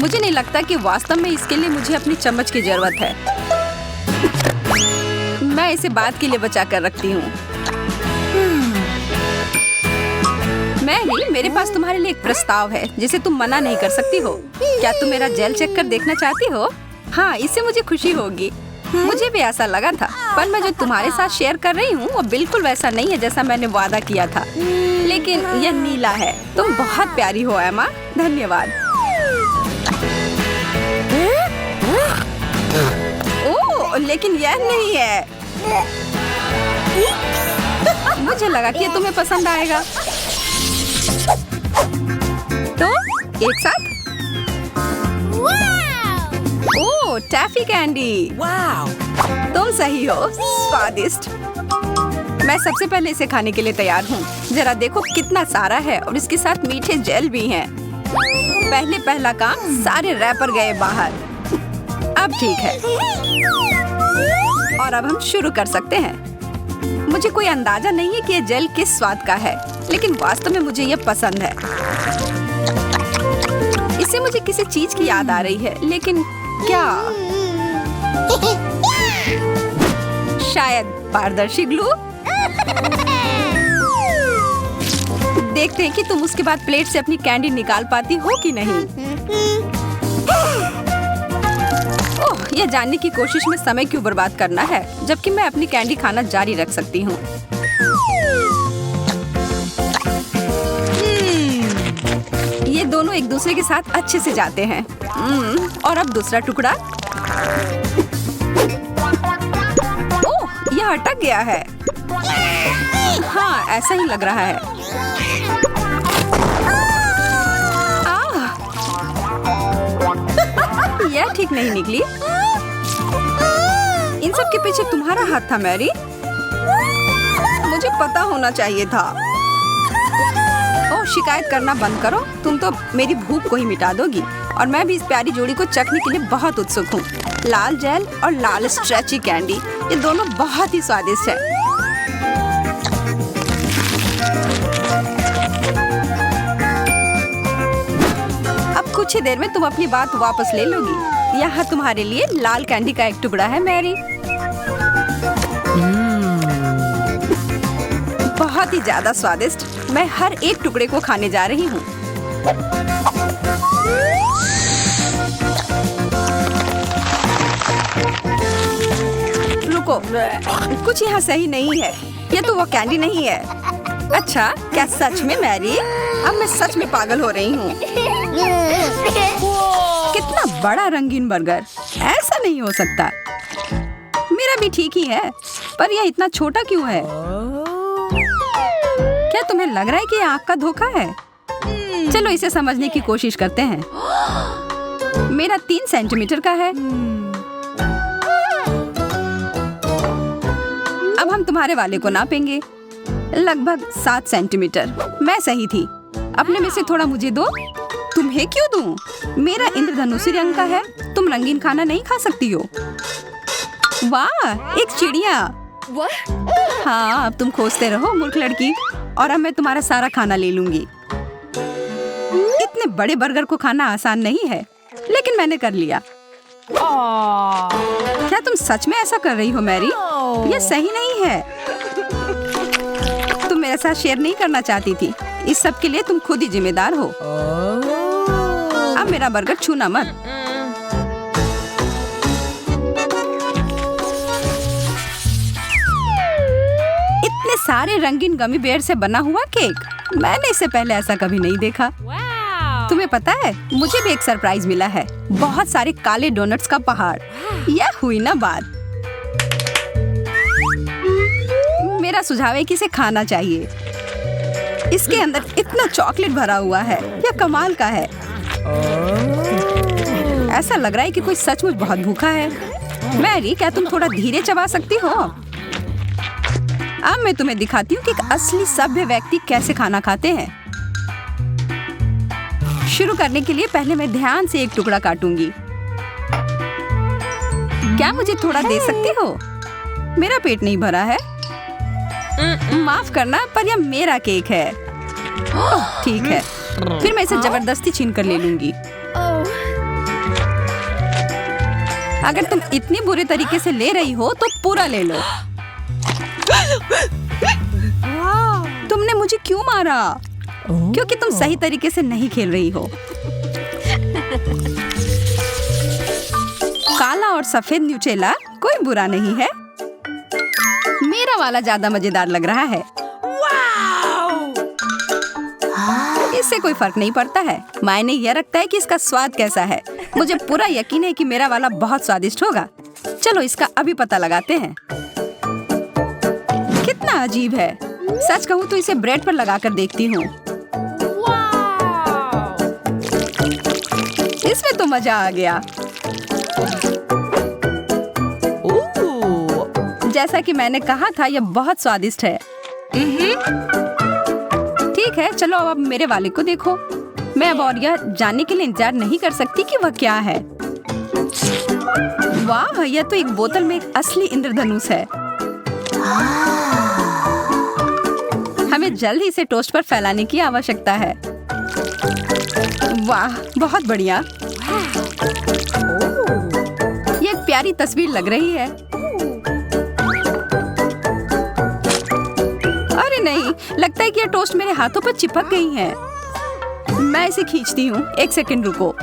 मुझे नहीं लगता कि वास्तव में इसके लिए मुझे अपनी चम्मच की जरूरत है। मैं इसे बाद के लिए बचा कर रखती हूँ। मैरी, मेरे पास तुम्हारे लिए एक प्रस्ताव है जिसे तुम मना नहीं कर सकती हो। क्या तुम मेरा जेल चेक कर देखना चाहती हो? हाँ, इससे मुझे खुशी होगी। मुझे भी ऐसा लगा था, पर मैं जो तुम्हारे साथ शेयर कर रही हूँ वो बिल्कुल वैसा नहीं है जैसा मैंने वादा किया था। लेकिन यह नीला है। तुम बहुत प्यारी हो एमा। धन्यवाद। ओह, लेकिन यह नहीं है। मुझे लगा कि तुम्हें पसंद आएगा। तो एक साथ। ओह, टैफी कैंडी। वाव, तुम सही हो। स्वादिष्ट। मैं सबसे पहले इसे खाने के लिए तैयार हूँ। जरा देखो कितना सारा है और इसके साथ मीठे जेल भी हैं। पहला काम, सारे रैपर गए बाहर। अब ठीक है और अब हम शुरू कर सकते हैं। मुझे कोई अंदाजा नहीं है कि ये जेल किस स्वाद का है, लेकिन वास्तव में मुझे ये पसंद है। इससे मुझे किसी चीज की याद आ रही है, लेकिन क्या? शायद पारदर्शी ग्लू। देखते हैं कि तुम उसके बाद प्लेट से अपनी कैंडी निकाल पाती हो कि नहीं। ओह, यह जानने की कोशिश में समय क्यों बर्बाद करना है, जबकि मैं अपनी कैंडी खाना जारी रख सकती हूँ। ये दोनों एक दूसरे के साथ अच्छे से जाते हैं। और अब दूसरा टुकड़ा। यह अटक गया है। हाँ, ऐसा ही लग रहा है। यह ठीक नहीं निकली। इन सब के पीछे तुम्हारा हाथ था मैरी। मुझे पता होना चाहिए था। ओह, शिकायत करना बंद करो। तुम तो मेरी भूख को ही मिटा दोगी। और मैं भी इस प्यारी जोड़ी को चखने के लिए बहुत उत्सुक हूँ। लाल जेल और लाल स्ट्रेची कैंडी, ये दोनों बहुत ही स्वादिष्ट है। अब कुछ ही देर में तुम अपनी बात वापस ले लोगी। यहाँ तुम्हारे लिए लाल कैंडी का एक टुकड़ा है मैरी। बहुत ही ज्यादा स्वादिष्ट। मैं हर एक टुकड़े को खाने जा रही हूँ। रुको, कुछ यहाँ सही नहीं है। ये तो वो कैंडी नहीं है। अच्छा, क्या सच में मैरी? अब मैं सच में पागल हो रही हूँ। कितना बड़ा रंगीन बर्गर! ऐसा नहीं हो सकता। मेरा भी ठीक ही है, पर यह इतना छोटा क्यों है? क्या तुम्हें लग रहा है कि आँख का धोखा है? चलो इसे समझने की कोशिश करते हैं। मेरा 3 सेंटीमीटर का है। अब हम तुम्हारे वाले को नापेंगे। लगभग 7 सेंटीमीटर। मैं सही थी। अपने में से थोड़ा मुझे दो। तुम्हें क्यों दूं? मेरा इंद्रधनुषी रंग का है। तुम रंगीन खाना नहीं खा सकती हो। वाह, एक चिड़िया। हाँ, अब तुम खोजते रहो मूर्ख लड़की। और अब मैं तुम्हारा सारा खाना ले लूंगी। इतने बड़े बर्गर को खाना आसान नहीं है, लेकिन मैंने कर लिया। क्या तुम सच में ऐसा कर रही हो मैरी? यह सही नहीं है। तुम मेरे साथ शेयर नहीं करना चाहती थी। इस सब के लिए तुम खुद ही जिम्मेदार हो। अब मेरा बर्गर छूना मत। इतने सारे रंगीन गमी बेयर से बना हुआ केक, मैंने इससे पहले ऐसा कभी नहीं देखा। तुम्हें पता है, मुझे भी एक सरप्राइज मिला है। बहुत सारे काले डोनट्स का पहाड़। यह हुई ना बात। मेरा सुझाव है कि इसे खाना चाहिए। इसके अंदर इतना चॉकलेट भरा हुआ है। यह कमाल का है। ऐसा लग रहा है कि कोई सचमुच बहुत भूखा है। मैरी, क्या तुम थोड़ा धीरे चबा सकती हो? अब मैं तुम्हें दिखाती हूँ कि एक असली सभ्य व्यक्ति कैसे खाना खाते हैं। शुरू करने के लिए पहले मैं ध्यान से एक टुकड़ा काटूंगी। क्या मुझे थोड़ा दे सकती हो? मेरा पेट नहीं भरा है। माफ करना, पर यह मेरा केक है। ठीक है, फिर मैं इसे जबरदस्ती छीन कर ले लूंगी। अगर तुम इतनी बुरे तरीके से ले रही हो तो पूरा ले लो। तुमने मुझे क्यों मारा? क्योंकि तुम सही तरीके से नहीं खेल रही हो। काला और सफेद न्यूटेला कोई बुरा नहीं है। मेरा वाला ज्यादा मजेदार लग रहा है। इससे कोई फर्क नहीं पड़ता है। मायने यह रखता है कि इसका स्वाद कैसा है। मुझे पूरा यकीन है कि मेरा वाला बहुत स्वादिष्ट होगा। चलो इसका अभी पता लगाते हैं। कितना अजीब है। सच कहूँ तो इसे ब्रेड पर लगाकर देखती हूँ। इसमें तो मजा आ गया। जैसा कि मैंने कहा था, यह बहुत स्वादिष्ट है। ठीक है, चलो अब मेरे वाले को देखो। मैं अब और यह जानने के लिए इंतजार नहीं कर सकती कि वह क्या है। वाह, यह तो एक बोतल में एक असली इंद्रधनुष है। हमें जल्द ही इसे टोस्ट पर फैलाने की आवश्यकता है। वाह, बहुत बढ़िया। ये एक प्यारी तस्वीर लग रही है। अरे नहीं, लगता है कि यह टोस्ट मेरे हाथों पर चिपक गई है। मैं इसे खींचती हूँ। 1 सेकंड रुको।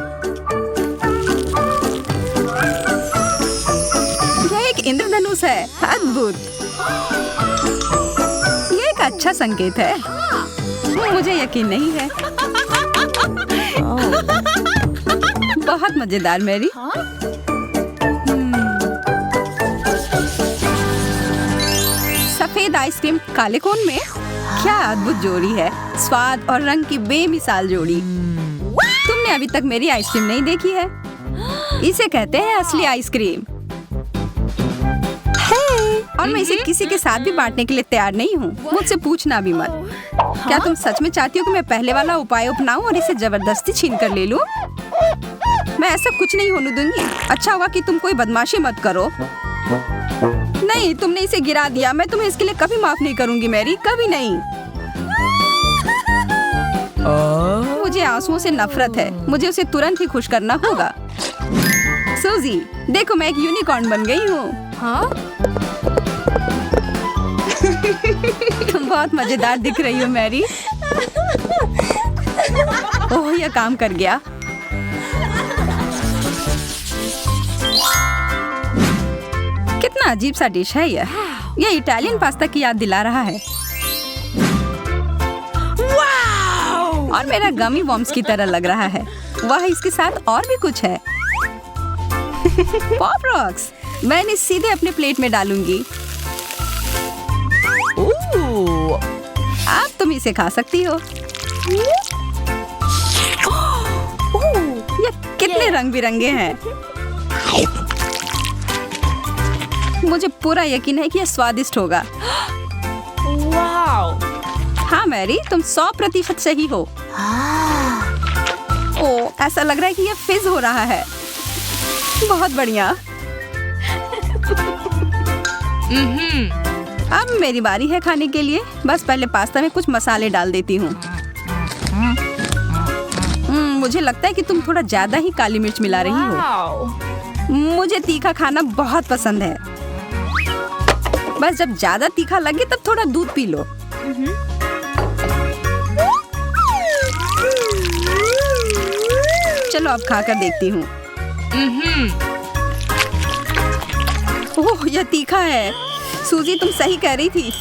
यह एक इंद्रधनुष है। अद्भुत। यह एक अच्छा संकेत है। मुझे यकीन नहीं है। बहुत मजेदार मैरी। सफेद आइसक्रीम काले कोन में। क्या अद्भुत जोड़ी है, स्वाद और रंग की बेमिसाल जोड़ी। तुमने अभी तक मेरी आइसक्रीम नहीं देखी है। इसे कहते हैं असली आइसक्रीम। और मैं इसे किसी के साथ भी बांटने के लिए तैयार नहीं हूँ। मुझसे पूछना भी मत। क्या तुम सच में चाहती हो कि मैं पहले वाला उपाय अपनाऊं और इसे जबरदस्ती छीन कर ले लूं? मैं ऐसा कुछ नहीं होने दूंगी। अच्छा हुआ कि तुम कोई बदमाशी मत करो। नहीं, तुमने इसे गिरा दिया। मैं तुम्हें इसके लिए कभी माफ नहीं करूंगी मैरी, कभी नहीं। मुझे आंसुओं से नफरत है। मुझे उसे तुरंत ही खुश करना होगा। सूजी, देखो मैं एक यूनिकॉर्न बन गई हूँ। हाँ? तुम बहुत मजेदार दिख रही हो मैरी। ओह, यह काम कर गया। कितना अजीब सा डिश है यह। यह इटालियन पास्ता की याद दिला रहा है। और मेरा गमी वॉर्म्स की तरह लग रहा है। वाह, इसके साथ और भी कुछ है। Pop rocks. मैं इन्हें सीधे अपने प्लेट में डालूंगी। अब तुम इसे खा सकती हो। ये कितने रंग बिरंगे हैं। मुझे पूरा यकीन है कि यह स्वादिष्ट होगा। हाँ मैरी, तुम 100% सही हो। ओह, ऐसा लग रहा है कि यह फिज हो रहा है। बहुत बढ़िया। अब मेरी बारी है खाने के लिए। बस पहले पास्ता में कुछ मसाले डाल देती हूँ। मुझे लगता है कि तुम थोड़ा ज्यादा ही काली मिर्च मिला रही हो। मुझे तीखा खाना बहुत पसंद है। बस जब ज्यादा तीखा लगे तब थोड़ा दूध पी लो। चलो अब खाकर देखती हूँ। ओह, यह तीखा है। सूजी, तुम सही कह रही थी।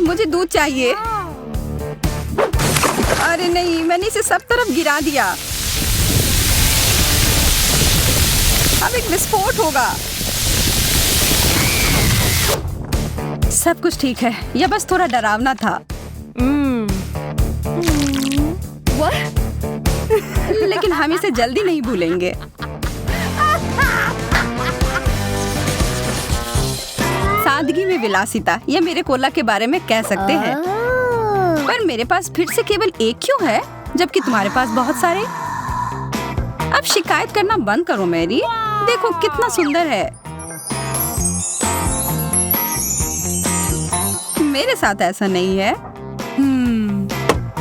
मुझे दूध चाहिए। अरे नहीं, मैंने इसे सब तरफ गिरा दिया। अब एक विस्फोट होगा। सब कुछ ठीक है। यह बस थोड़ा डरावना था। लेकिन हम इसे जल्दी नहीं भूलेंगे। सादगी में विलासिता, यह मेरे कोला के बारे में कह सकते हैं। पर मेरे पास फिर से केवल एक क्यों है, जबकि तुम्हारे पास बहुत सारे? अब शिकायत करना बंद करो मैरी। देखो कितना सुंदर है। मेरे साथ ऐसा नहीं है।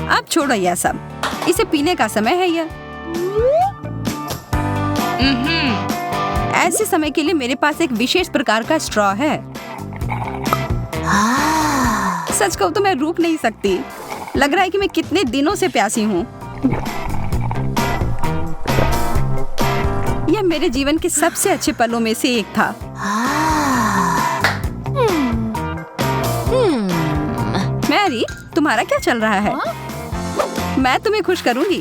अब छोड़ो यह सब। इसे पीने का समय है यह। ऐसे समय के लिए मेरे पास एक विशेष प्रकार का स्ट्रॉ है। सच कहूं तो मैं रुक नहीं सकती। लग रहा है कि मैं कितने दिनों से प्यासी हूँ। यह मेरे जीवन के सबसे अच्छे पलों में से एक था। मैरी, तुम्हारा क्या चल रहा है? मैं तुम्हें खुश करूंगी।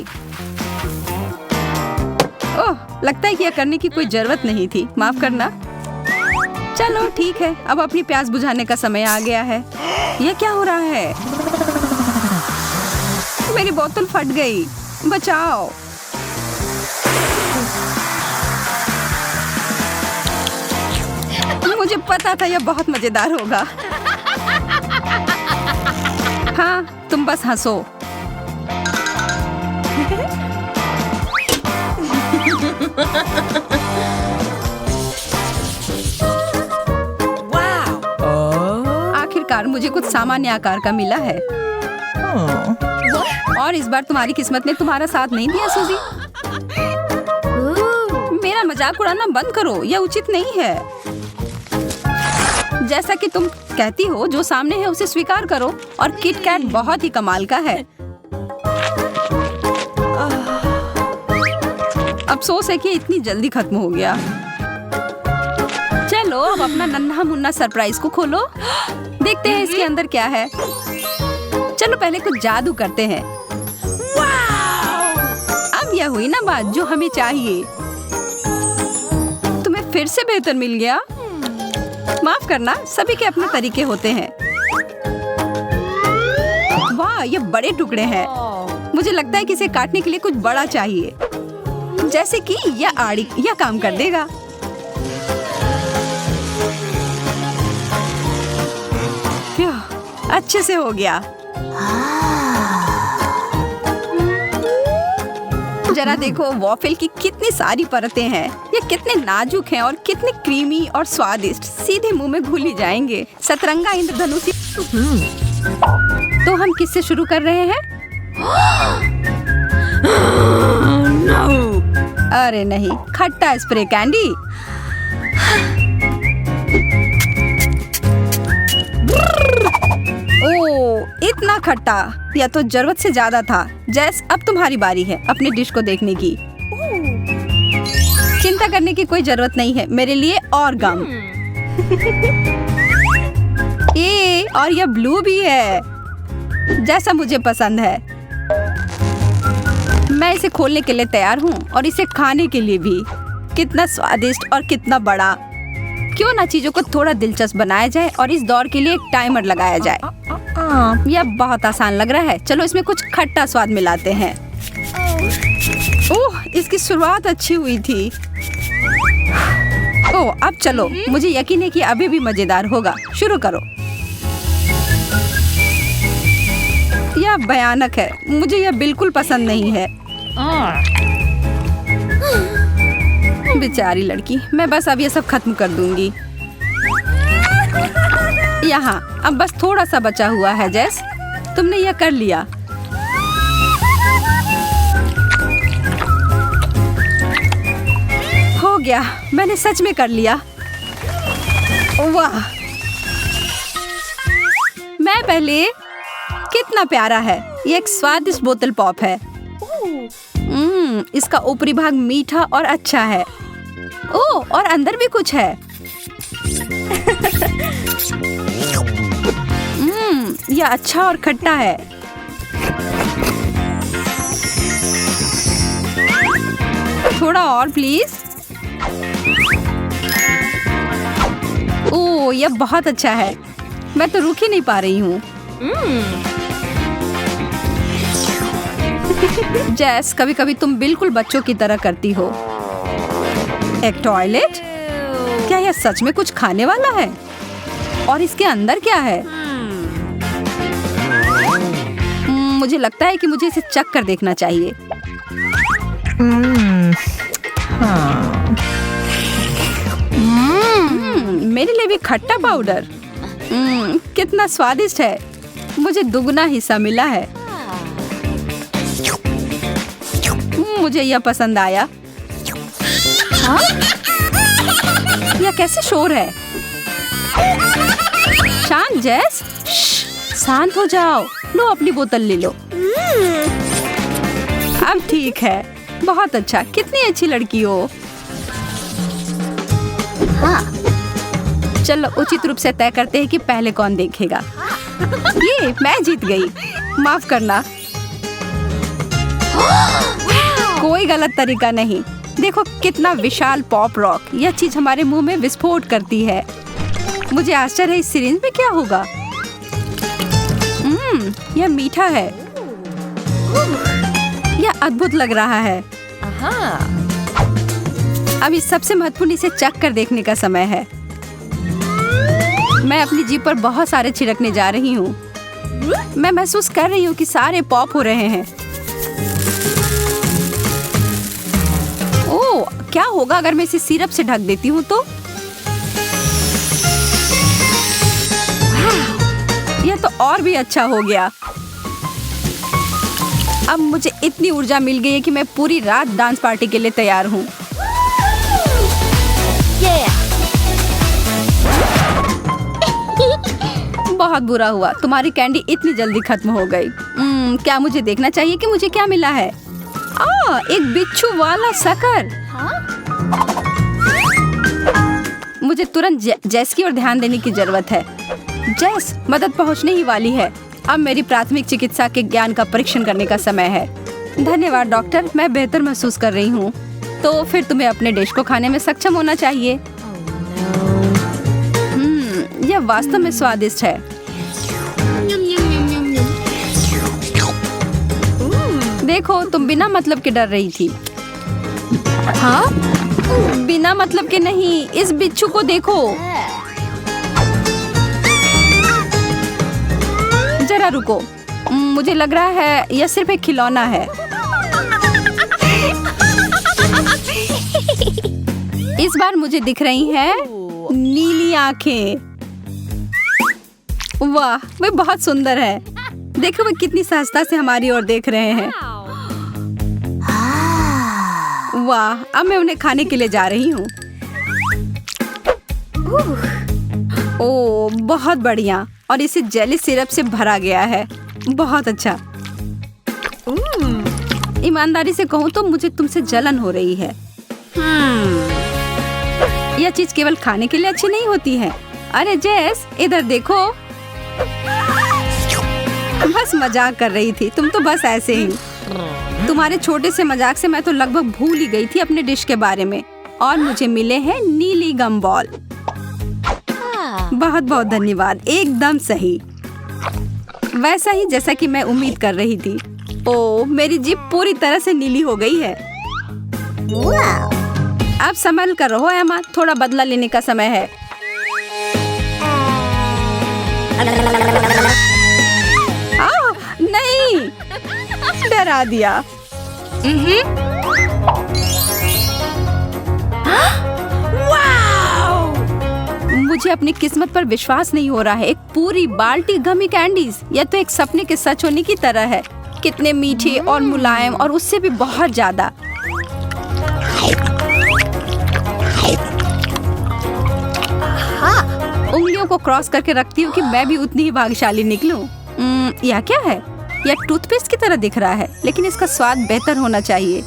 ओह, लगता है कि यह करने की कोई जरूरत नहीं थी। माफ करना। चलो ठीक है, अब अपनी प्यास बुझाने का समय आ गया है। यह क्या हो रहा है? मेरी बोतल फट गई। बचाओ। मुझे पता था यह बहुत मजेदार होगा। हाँ, तुम बस हंसो। आखिरकार मुझे कुछ सामान्य आकार का मिला है। और इस बार तुम्हारी किस्मत ने तुम्हारा साथ नहीं दिया सूजी। मेरा मजाक उड़ाना बंद करो, यह उचित नहीं है। जैसा कि तुम कहती हो, जो सामने है उसे स्वीकार करो। और किट कैट बहुत ही कमाल का है। अफसोस है कि इतनी जल्दी खत्म हो गया। चलो अब अपना नन्हा मुन्ना सरप्राइज को खोलो। देखते हैं इसके अंदर क्या है। चलो पहले कुछ जादू करते हैं। अब यह हुई ना बात जो हमें चाहिए। तुम्हें फिर से बेहतर मिल गया। माफ करना, सभी के अपने तरीके होते हैं। ये बड़े टुकड़े हैं। मुझे लगता है कि इसे काटने के लिए कुछ बड़ा चाहिए, जैसे कि यह आड़ी यह काम कर देगा। अच्छे से हो गया। जरा देखो वॉफल की कितनी सारी परतें हैं। ये कितने नाजुक हैं और कितने क्रीमी और स्वादिष्ट, सीधे मुंह में घुल ही जाएंगे। सतरंगा इंद्रधनुषी। तो हम किससे शुरू कर रहे हैं? अरे नहीं, खट्टा स्प्रे कैंडी। ओह, इतना खट्टा, यह तो जरूरत से ज्यादा था। जैस, अब तुम्हारी बारी है अपने डिश को देखने की। चिंता करने की कोई जरूरत नहीं है, मेरे लिए और गम। और यह ब्लू भी है, जैसा मुझे पसंद है। मैं इसे खोलने के लिए तैयार हूँ और इसे खाने के लिए भी। कितना स्वादिष्ट और कितना बड़ा। क्यों ना चीजों को थोड़ा दिलचस्प बनाया जाए और इस दौर के लिए एक टाइमर लगाया जाए। यह बहुत आसान लग रहा है। चलो इसमें कुछ खट्टा स्वाद मिलाते हैं। ओह, इसकी शुरुआत अच्छी हुई थी। ओह, अब चलो, मुझे यकीन है कि अभी भी मजेदार होगा। शुरू करो। यह भयानक है, मुझे यह बिल्कुल पसंद नहीं है। बेचारी लड़की, मैं बस अब ये सब खत्म कर दूंगी। यहाँ अब बस थोड़ा सा बचा हुआ है। जैस, तुमने यह कर लिया। हो गया, मैंने सच में कर लिया। वाह, मैं पहले। कितना प्यारा है। ये एक स्वादिष्ट बोतल पॉप है। इसका ऊपरी भाग मीठा और अच्छा है। ओह, और अंदर भी कुछ है। यह अच्छा और खट्टा है। थोड़ा और प्लीज। ओह, यह बहुत अच्छा है। मैं तो रुक ही नहीं पा रही हूँ। जैस, कभी कभी तुम बिल्कुल बच्चों की तरह करती हो। एक टॉयलेट? क्या यह सच में कुछ खाने वाला है? और इसके अंदर क्या है? मुझे लगता है कि मुझे इसे चख कर देखना चाहिए। मेरे लिए भी खट्टा पाउडर। कितना स्वादिष्ट है। मुझे दुगना हिस्सा मिला है। मुझे यह पसंद आया। हाँ? यह कैसे शोर है? शांत जैस, शांत हो जाओ। लो, अपनी बोतल ले लो। अब ठीक है। बहुत अच्छा, कितनी अच्छी लड़की हो। हाँ। चलो उचित रूप से तय करते हैं कि पहले कौन देखेगा। ये मैं जीत गई। माफ करना। कोई गलत तरीका नहीं। देखो कितना विशाल पॉप रॉक। यह चीज हमारे मुंह में विस्फोट करती है। मुझे आश्चर्य है इस सिरिंज में क्या होगा। यह मीठा है। यह अद्भुत लग रहा है। अभी सबसे महत्वपूर्ण इसे चख कर देखने का समय है। मैं अपनी जीभ पर बहुत सारे छिड़कने जा रही हूँ। मैं महसूस कर रही हूँ कि सारे पॉप हो रहे हैं। ओह, क्या होगा अगर मैं इसे सिरप से ढक देती हूँ तो? यह तो और भी अच्छा हो गया। अब मुझे इतनी ऊर्जा मिल गई है कि मैं पूरी रात डांस पार्टी के लिए तैयार हूँ। बहुत बुरा हुआ, तुम्हारी कैंडी इतनी जल्दी खत्म हो गई। क्या मुझे देखना चाहिए कि मुझे क्या मिला है? एक बिच्छू वाला शक्कर। मुझे तुरंत जैस की ओर ध्यान देने की जरूरत है। जैस, मदद पहुंचने ही वाली है। अब मेरी प्राथमिक चिकित्सा के ज्ञान का परीक्षण करने का समय है। धन्यवाद डॉक्टर, मैं बेहतर महसूस कर रही हूँ। तो फिर तुम्हें अपने डिश को खाने में सक्षम होना चाहिए। यह वास्तव में स्वादिष्ट है। देखो, तुम बिना मतलब के डर रही थी। हाँ? बिना मतलब के नहीं, इस बिच्छू को देखो। जरा रुको, मुझे लग रहा है यह सिर्फ एक खिलौना है। इस बार मुझे दिख रही हैं नीली आंखें। वाह, वे बहुत सुंदर है। देखो वे कितनी सहजता से हमारी ओर देख रहे हैं। वाह, अब मैं उन्हें खाने के लिए जा रही हूँ। ओह, बहुत बढ़िया। और इसे जेली सिरप से भरा गया है। बहुत अच्छा। ईमानदारी से कहूँ तो मुझे तुमसे जलन हो रही है। यह चीज केवल खाने के लिए अच्छी नहीं होती है। अरे जेस, इधर देखो। बस मजाक कर रही थी, तुम तो बस ऐसे ही। तुम्हारे छोटे से मजाक से मैं तो लगभग भूल ही गई थी अपने डिश के बारे में। और मुझे मिले हैं नीली गम बॉल। बहुत बहुत धन्यवाद, एकदम सही, वैसा ही जैसा कि मैं उम्मीद कर रही थी। ओह, मेरी जीभ पूरी तरह से नीली हो गई है। अब संभल कर रहो एमा, थोड़ा बदला लेने का समय है। नहीं, डरा दिया। मुझे अपनी किस्मत पर विश्वास नहीं हो रहा है। एक पूरी बाल्टी गमी कैंडीज। यह तो एक सपने के सच होने की तरह है। कितने मीठे और मुलायम, और उससे भी बहुत ज्यादा। उंगलियों को क्रॉस करके रखती हूँ कि मैं भी उतनी ही भाग्यशाली निकलूं। यह क्या है? यह टूथपेस्ट की तरह दिख रहा है, लेकिन इसका स्वाद बेहतर होना चाहिए।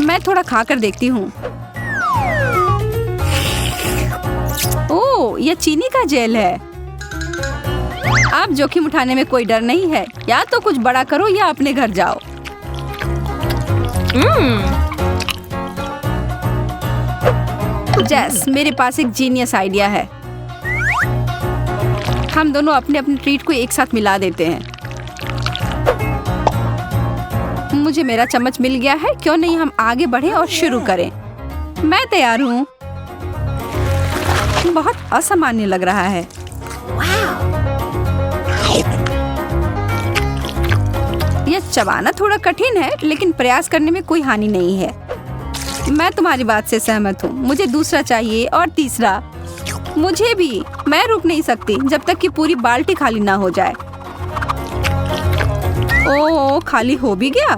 मैं थोड़ा खाकर देखती हूँ। ओह, यह चीनी का जेल है। अब जोखिम उठाने में कोई डर नहीं है। या तो कुछ बड़ा करो या अपने घर जाओ। जेस, मेरे पास एक जीनियस आइडिया है। हम दोनों अपने अपने ट्रीट को एक साथ मिला देते हैं। मुझे मेरा चम्मच मिल गया है, क्यों नहीं हम आगे बढ़े और शुरू करें। मैं तैयार हूँ। बहुत असामान्य लग रहा है। यह चबाना थोड़ा कठिन है, लेकिन प्रयास करने में कोई हानि नहीं है। मैं तुम्हारी बात से सहमत हूँ। मुझे दूसरा चाहिए और तीसरा। मुझे भी। मैं रुक नहीं सकती जब तक कि पूरी बाल्टी खाली ना हो जाए। ओह, खाली हो भी गया।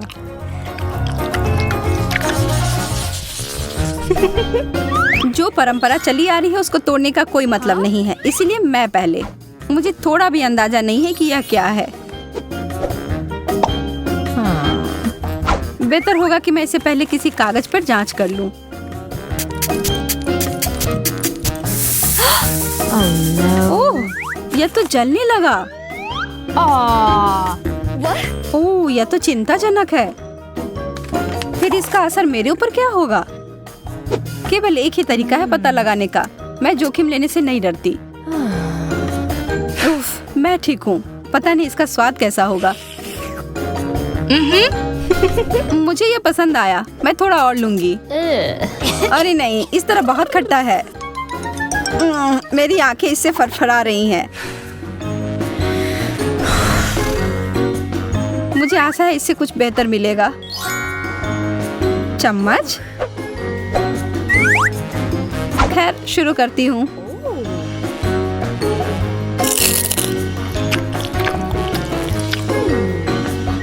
जो परंपरा चली आ रही है उसको तोड़ने का कोई मतलब नहीं है, इसलिए मैं पहले। मुझे थोड़ा भी अंदाजा नहीं है कि यह क्या है। बेहतर होगा कि मैं इसे पहले किसी कागज पर जांच कर लूं। ओह, यह तो जलने लगा। ओह, यह तो चिंताजनक है। फिर इसका असर मेरे ऊपर क्या होगा? केवल एक ही तरीका है पता लगाने का। मैं जोखिम लेने से नहीं डरती। उफ, मैं ठीक हूँ। पता नहीं इसका स्वाद कैसा होगा। मुझे ये पसंद आया। मैं थोड़ा और लूंगी। अरे नहीं, इस तरह बहुत खट्टा है। मेरी आंखें इससे फड़फड़ा रही हैं। मुझे आशा है इससे कुछ बेहतर मिलेगा। चम्मच। खैर, शुरू करती हूँ।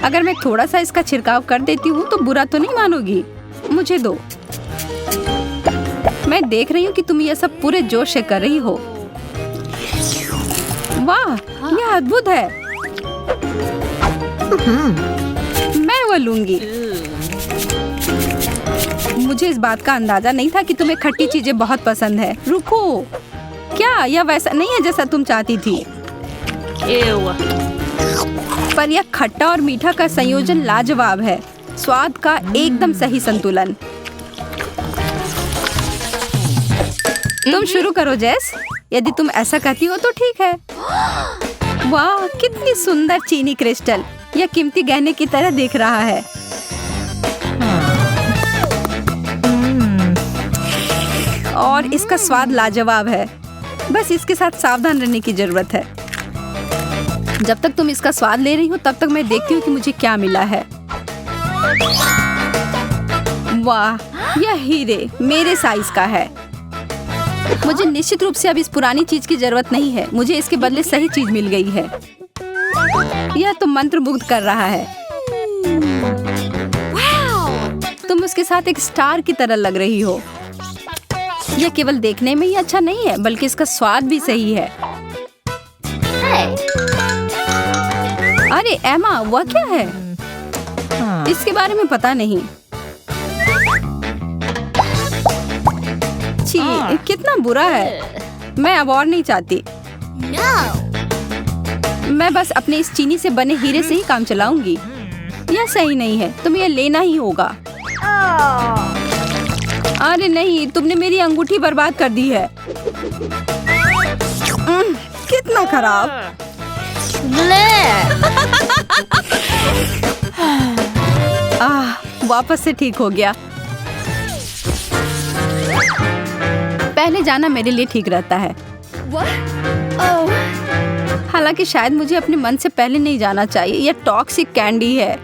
अगर मैं थोड़ा सा इसका छिड़काव कर देती हूँ तो बुरा तो नहीं मानोगी? मुझे दो। मैं देख रही हूँ कि तुम यह सब पूरे जोश से कर रही हो। वाह, यह अद्भुत है। मैं वो लूंगी। मुझे इस बात का अंदाजा नहीं था कि तुम्हें खट्टी चीजें बहुत पसंद है। रुको, क्या यह वैसा नहीं है जैसा तुम चाहती थी? पर यह खट्टा और मीठा का संयोजन लाजवाब है। स्वाद का एकदम सही संतुलन। तुम शुरू करो जेस। यदि तुम ऐसा कहती हो तो ठीक है। वाह, कितनी सुंदर चीनी क्रिस्टल। यह कीमती गहने की तरह दिख रहा है। और इसका स्वाद लाजवाब है। बस इसके साथ सावधान रहने की जरूरत है। जब तक तुम इसका स्वाद ले रही हो तब तक मैं देखती हूँ कि मुझे क्या मिला है। वाह, यह हीरे मेरे साइज का है। मुझे निश्चित रूप से अब इस पुरानी चीज की जरूरत नहीं है। मुझे इसके बदले सही चीज मिल गई है। यह तो मंत्रमुग्ध कर रहा है। तुम उसके साथ एक स्टार की तरह लग रही हो। यह केवल देखने में ही अच्छा नहीं है बल्कि इसका स्वाद भी सही है। अरे एमा, वह क्या है? इसके बारे में पता नहीं। छी, कितना बुरा है। मैं अब और नहीं चाहती। मैं बस अपने इस चीनी से बने हीरे से ही काम चलाऊंगी। यह सही नहीं है, तुम्हें यह लेना ही होगा। अरे नहीं, तुमने मेरी अंगूठी बर्बाद कर दी है। कितना खराब। वापस से ठीक हो गया। पहले जाना मेरे लिए ठीक रहता है। हालांकि शायद मुझे अपने मन से पहले नहीं जाना चाहिए। यह टॉक्सिक कैंडी है।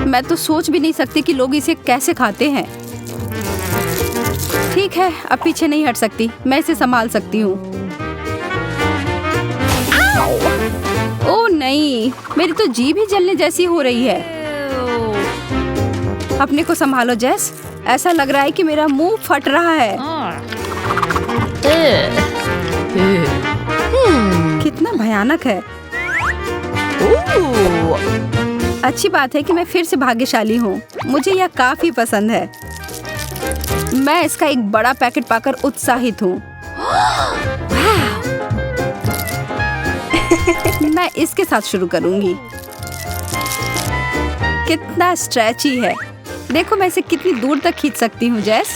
मैं तो सोच भी नहीं सकती कि लोग इसे कैसे खाते हैं। ठीक है, अब पीछे नहीं हट सकती। मैं इसे संभाल सकती हूँ। ओह नहीं, मेरी तो जीभ ही जलने जैसी हो रही है। अपने को संभालो जेस। ऐसा लग रहा है कि मेरा मुंह फट रहा है। कितना भयानक है। अच्छी बात है कि मैं फिर से भाग्यशाली हूँ। मुझे यह काफी पसंद है। मैं इसका एक बड़ा पैकेट पाकर उत्साहित हूँ। मैं इसके साथ शुरू करूंगी। कितना स्ट्रेची है। देखो मैं इसे कितनी दूर तक खींच सकती हूँ जेस।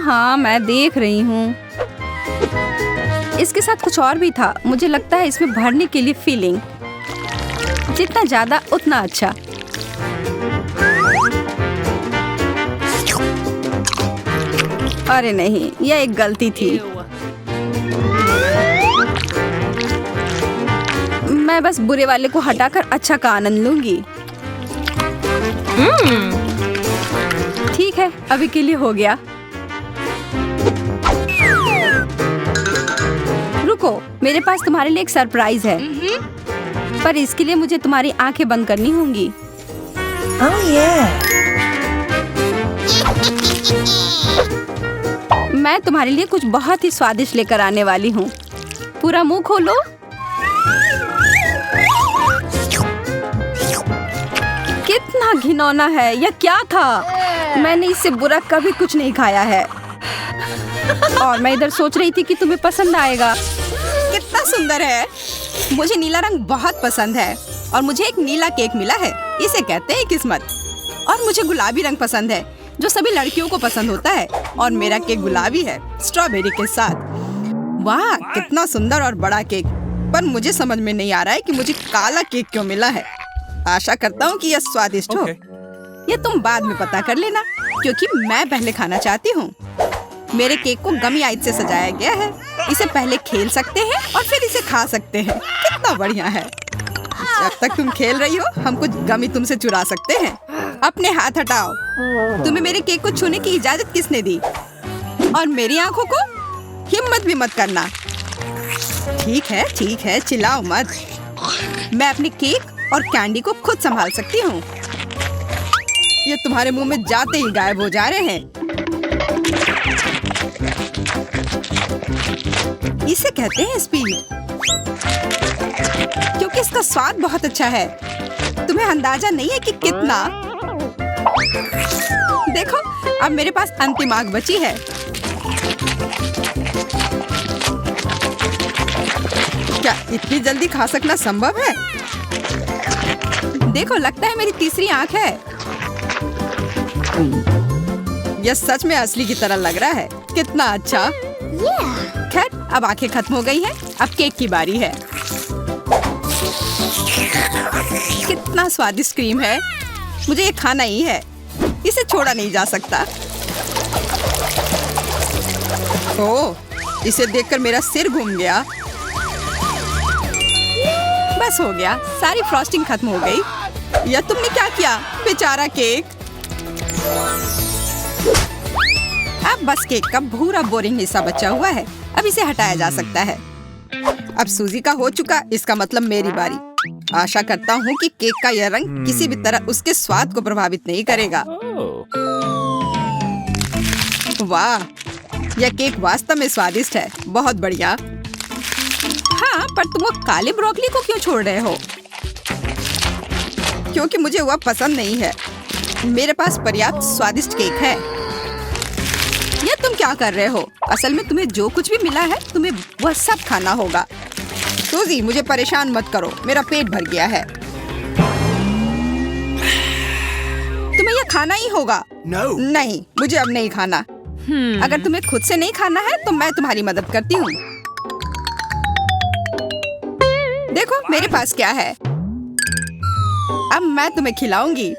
हाँ, मैं देख रही हूँ। इसके साथ कुछ और भी था। मुझे लगता है इसमें भरने के लिए फीलिंग। जितना ज्यादा उतना अच्छा। अरे नहीं, यह एक गलती थी। मैं बस बुरे वाले को हटाकर अच्छा का आनंद लूंगी। ठीक है, अभी के लिए हो गया। रुको, मेरे पास तुम्हारे लिए एक सरप्राइज है। पर इसके लिए मुझे तुम्हारी आंखें बंद करनी होंगी। मैं तुम्हारे लिए कुछ बहुत ही स्वादिष्ट लेकर आने वाली हूँ। पूरा मुंह खोलो। कितना घिनौना है। यह क्या था? मैंने इससे बुरा कभी कुछ नहीं खाया है। और मैं इधर सोच रही थी कि तुम्हें पसंद आएगा। कितना सुंदर है। मुझे नीला रंग बहुत पसंद है और मुझे एक नीला केक मिला है। इसे कहते हैं किस्मत। और मुझे गुलाबी रंग पसंद है जो सभी लड़कियों को पसंद होता है। और मेरा केक गुलाबी है, स्ट्रॉबेरी के साथ। वाह, कितना सुंदर और बड़ा केक। पर मुझे समझ में नहीं आ रहा है कि मुझे काला केक क्यों मिला है। आशा करता हूँ कि यह स्वादिष्ट हो। ये तुम बाद में पता कर लेना, क्योंकि मैं पहले खाना चाहती हूँ। मेरे केक को गमी आइस से सजाया गया है। इसे पहले खेल सकते हैं और फिर इसे खा सकते हैं। कितना बढ़िया है। जब तक तुम खेल रही हो हम कुछ गमी तुमसे चुरा सकते हैं। अपने हाथ हटाओ। तुम्हें मेरे केक को छूने की इजाजत किसने दी? और मेरी आंखों को हिम्मत भी मत करना। ठीक है, चिल्लाओ मत। मैं अपने केक और कैंडी को खुद संभाल सकती हूँ। ये तुम्हारे मुंह में जाते ही गायब हो जा रहे हैं। इसे कहते हैं स्पीड, क्योंकि इसका स्वाद बहुत अच्छा है। तुम्हें अंदाजा नहीं है कि कितना। देखो, अब मेरे पास अंतिम आग बची है। क्या इतनी जल्दी खा सकना संभव है? देखो, लगता है मेरी तीसरी आंख है। यह सच में असली की तरह लग रहा है। कितना अच्छा। खैर, अब आंखें खत्म हो गई हैं। अब केक की बारी है। कितना स्वादिष्ट क्रीम है। मुझे ये खाना ही है। इसे छोड़ा नहीं जा सकता। ओह, इसे देखकर मेरा सिर घूम गया। बस हो गया, सारी फ्रॉस्टिंग खत्म हो गई। या तुमने क्या किया, बेचारा केक। अब बस केक का भूरा बोरिंग हिस्सा बचा हुआ है। अब इसे हटाया जा सकता है। अब सूजी का हो चुका, इसका मतलब मेरी बारी। आशा करता हूँ कि केक का यह रंग किसी भी तरह उसके स्वाद को प्रभावित नहीं करेगा। वाह, यह केक वास्तव में स्वादिष्ट है। बहुत बढ़िया। हाँ, पर तुम वो काले ब्रोकली को क्यों छोड़ रहे हो? क्योंकि मुझे वह पसंद नहीं है। मेरे पास पर्याप्त स्वादिष्ट केक है। यह तुम क्या कर रहे हो? असल में तुम्हें जो कुछ भी मिला है तुम्हें वह सब खाना होगा। सूजी, मुझे परेशान मत करो, मेरा पेट भर गया है। तुम्हें यह खाना ही होगा। नहीं, मुझे अब नहीं खाना। अगर तुम्हें खुद से नहीं खाना है तो मैं तुम्हारी मदद करती हूँ। देखो मेरे पास क्या है। अब मैं तुम्हें खिलाऊंगी।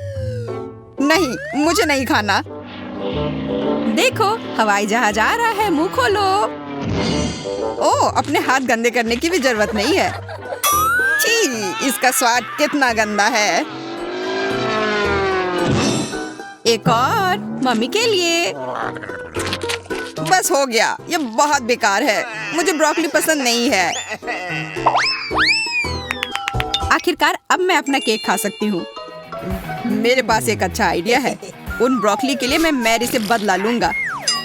नहीं, मुझे नहीं खाना। देखो, हवाई जहाज आ रहा है, मुंह खोलो। ओह, अपने हाथ गंदे करने की भी जरूरत नहीं है। छी, इसका स्वाद कितना गंदा है। एक और मम्मी के लिए। बस हो गया, ये बहुत बेकार है। मुझे ब्रोकली पसंद नहीं है। आखिरकार अब मैं अपना केक खा सकती हूँ। मेरे पास एक अच्छा आइडिया है। उन ब्रोकली के लिए मैं मैरी से बदला लूंगा।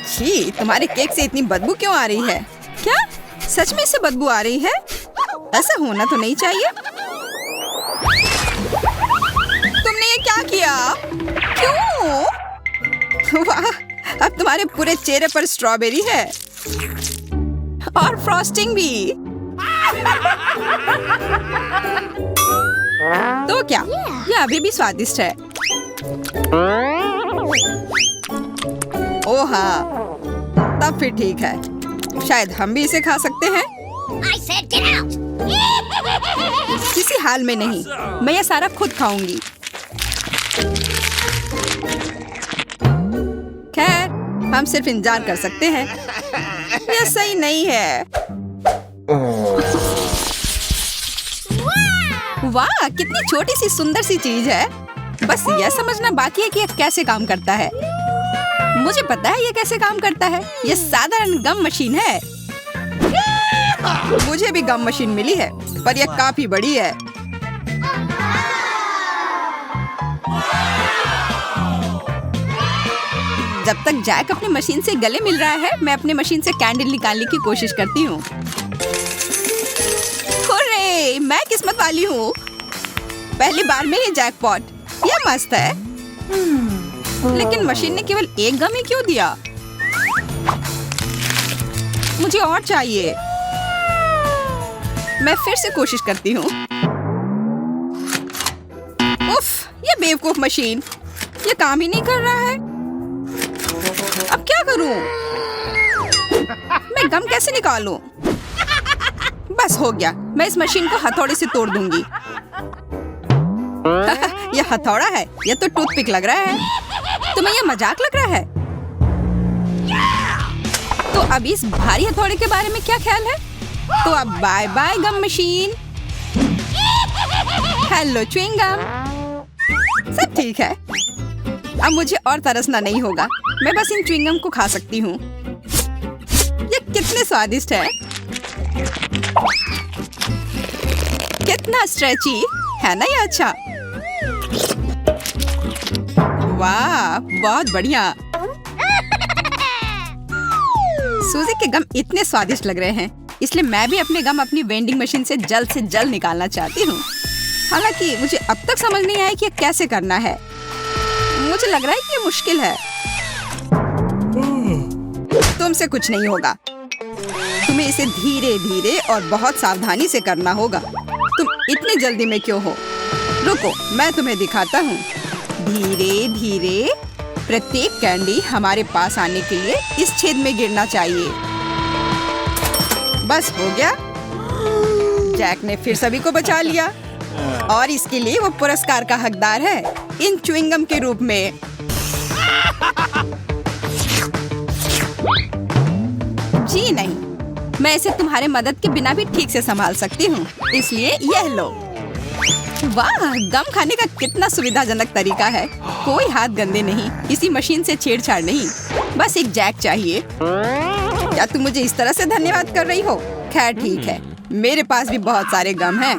छी, तुम्हारे केक से इतनी बदबू क्यों आ रही है? क्या सच में इससे बदबू आ रही है? ऐसा होना तो नहीं चाहिए। तुमने ये क्या किया? क्यों? वाह, अब तुम्हारे पूरे चेहरे पर स्ट्रॉबेरी है और फ्रॉस्टिंग भी। तो क्या यह अभी भी स्वादिष्ट है? ओह हाँ, तब फिर ठीक है। शायद हम भी इसे खा सकते हैं। किसी हाल में नहीं, मैं यह सारा खुद खाऊंगी। खैर, हम सिर्फ इंतजार कर सकते हैं। यह सही नहीं है। वाह, कितनी छोटी सी सुंदर सी चीज है। बस यह समझना बाकी है कि यह कैसे काम करता है। मुझे पता है यह कैसे काम करता है। यह साधारण गम मशीन है। मुझे भी गम मशीन मिली है, पर यह काफी बड़ी है। जब तक जैक अपनी मशीन से गले मिल रहा है, मैं अपनी मशीन से कैंडल निकालने की कोशिश करती हूँ। हुर्रे, मैं किस्मत वाली हूँ। पहली बार में ये जैकपॉट। यह मस्त है। लेकिन मशीन ने केवल एक गम ही क्यों दिया? मुझे और चाहिए। मैं फिर से कोशिश करती हूँ। उफ, ये बेवकूफ मशीन, ये काम ही नहीं कर रहा है। अब क्या करूं? मैं गम कैसे निकालूं? बस हो गया, मैं इस मशीन को हथौड़े से तोड़ दूंगी। यह हथौड़ा है, यह तो टूथपिक लग रहा है। तुम्हें यह मजाक लग रहा है? तो अब इस भारी हथौड़े के बारे में क्या ख्याल है? तो अब bye bye gum machine. Hello chewing gum. सब ठीक है। अब मुझे और तरसना नहीं होगा। मैं बस इन च्युइंग गम को खा सकती हूँ। ये कितने स्वादिष्ट है। कितना स्ट्रेची है ना ये। अच्छा, वाह, बहुत बढ़िया। सूजी के गम इतने स्वादिष्ट लग रहे हैं, इसलिए मैं भी अपने गम अपनी वेंडिंग मशीन से जल्द निकालना चाहती हूँ। हालांकि मुझे अब तक समझ नहीं आया कि ये कैसे करना है। मुझे लग रहा है कि ये मुश्किल है। तुमसे कुछ नहीं होगा। तुम्हें इसे धीरे धीरे और बहुत सावधानी से करना होगा। तुम इतनी जल्दी में क्यों हो? रुको, मैं तुम्हें दिखाता हूँ। धीरे धीरे प्रत्येक कैंडी हमारे पास आने के लिए इस छेद में गिरना चाहिए। बस हो गया। जैक ने फिर सभी को बचा लिया और इसके लिए वो पुरस्कार का हकदार है इन च्युइंगम के रूप में। जी नहीं, मैं इसे तुम्हारे मदद के बिना भी ठीक से संभाल सकती हूँ, इसलिए यह लो। वाह, गम खाने का कितना सुविधाजनक तरीका है। कोई हाथ गंदे नहीं, किसी मशीन से छेड़छाड़ नहीं, बस एक जैक चाहिए। क्या तुम मुझे इस तरह से धन्यवाद कर रही हो? खैर ठीक है, मेरे पास भी बहुत सारे गम हैं।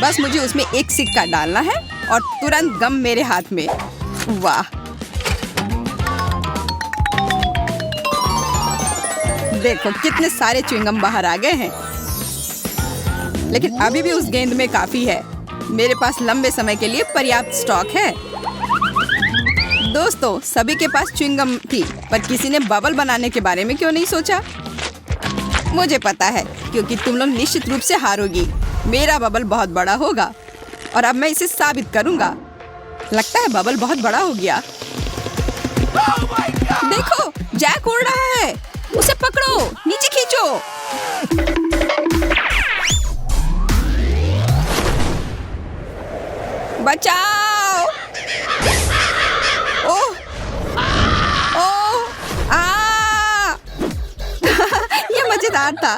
बस मुझे उसमें एक सिक्का डालना है और तुरंत गम मेरे हाथ में। वाह, देखो कितने सारे च्युइंगम बाहर आ गए हैं। लेकिन अभी भी उस गेंद में काफी है। मेरे पास लंबे समय के लिए पर्याप्त स्टॉक है। दोस्तों, सभी के पास च्युइंगम थी, पर किसी ने बबल बनाने के बारे में क्यों नहीं सोचा? मुझे पता है, क्योंकि तुम लोग निश्चित रूप से हारोगी। मेरा बबल बहुत बड़ा होगा और अब मैं इसे साबित करूंगा। लगता है बबल बहुत बड़ा हो गया। देखो, जैक उड़ रहा है। उसे पकड़ो, नीचे खींचो। बचाओ! ओह! ओह! ये मजेदार था।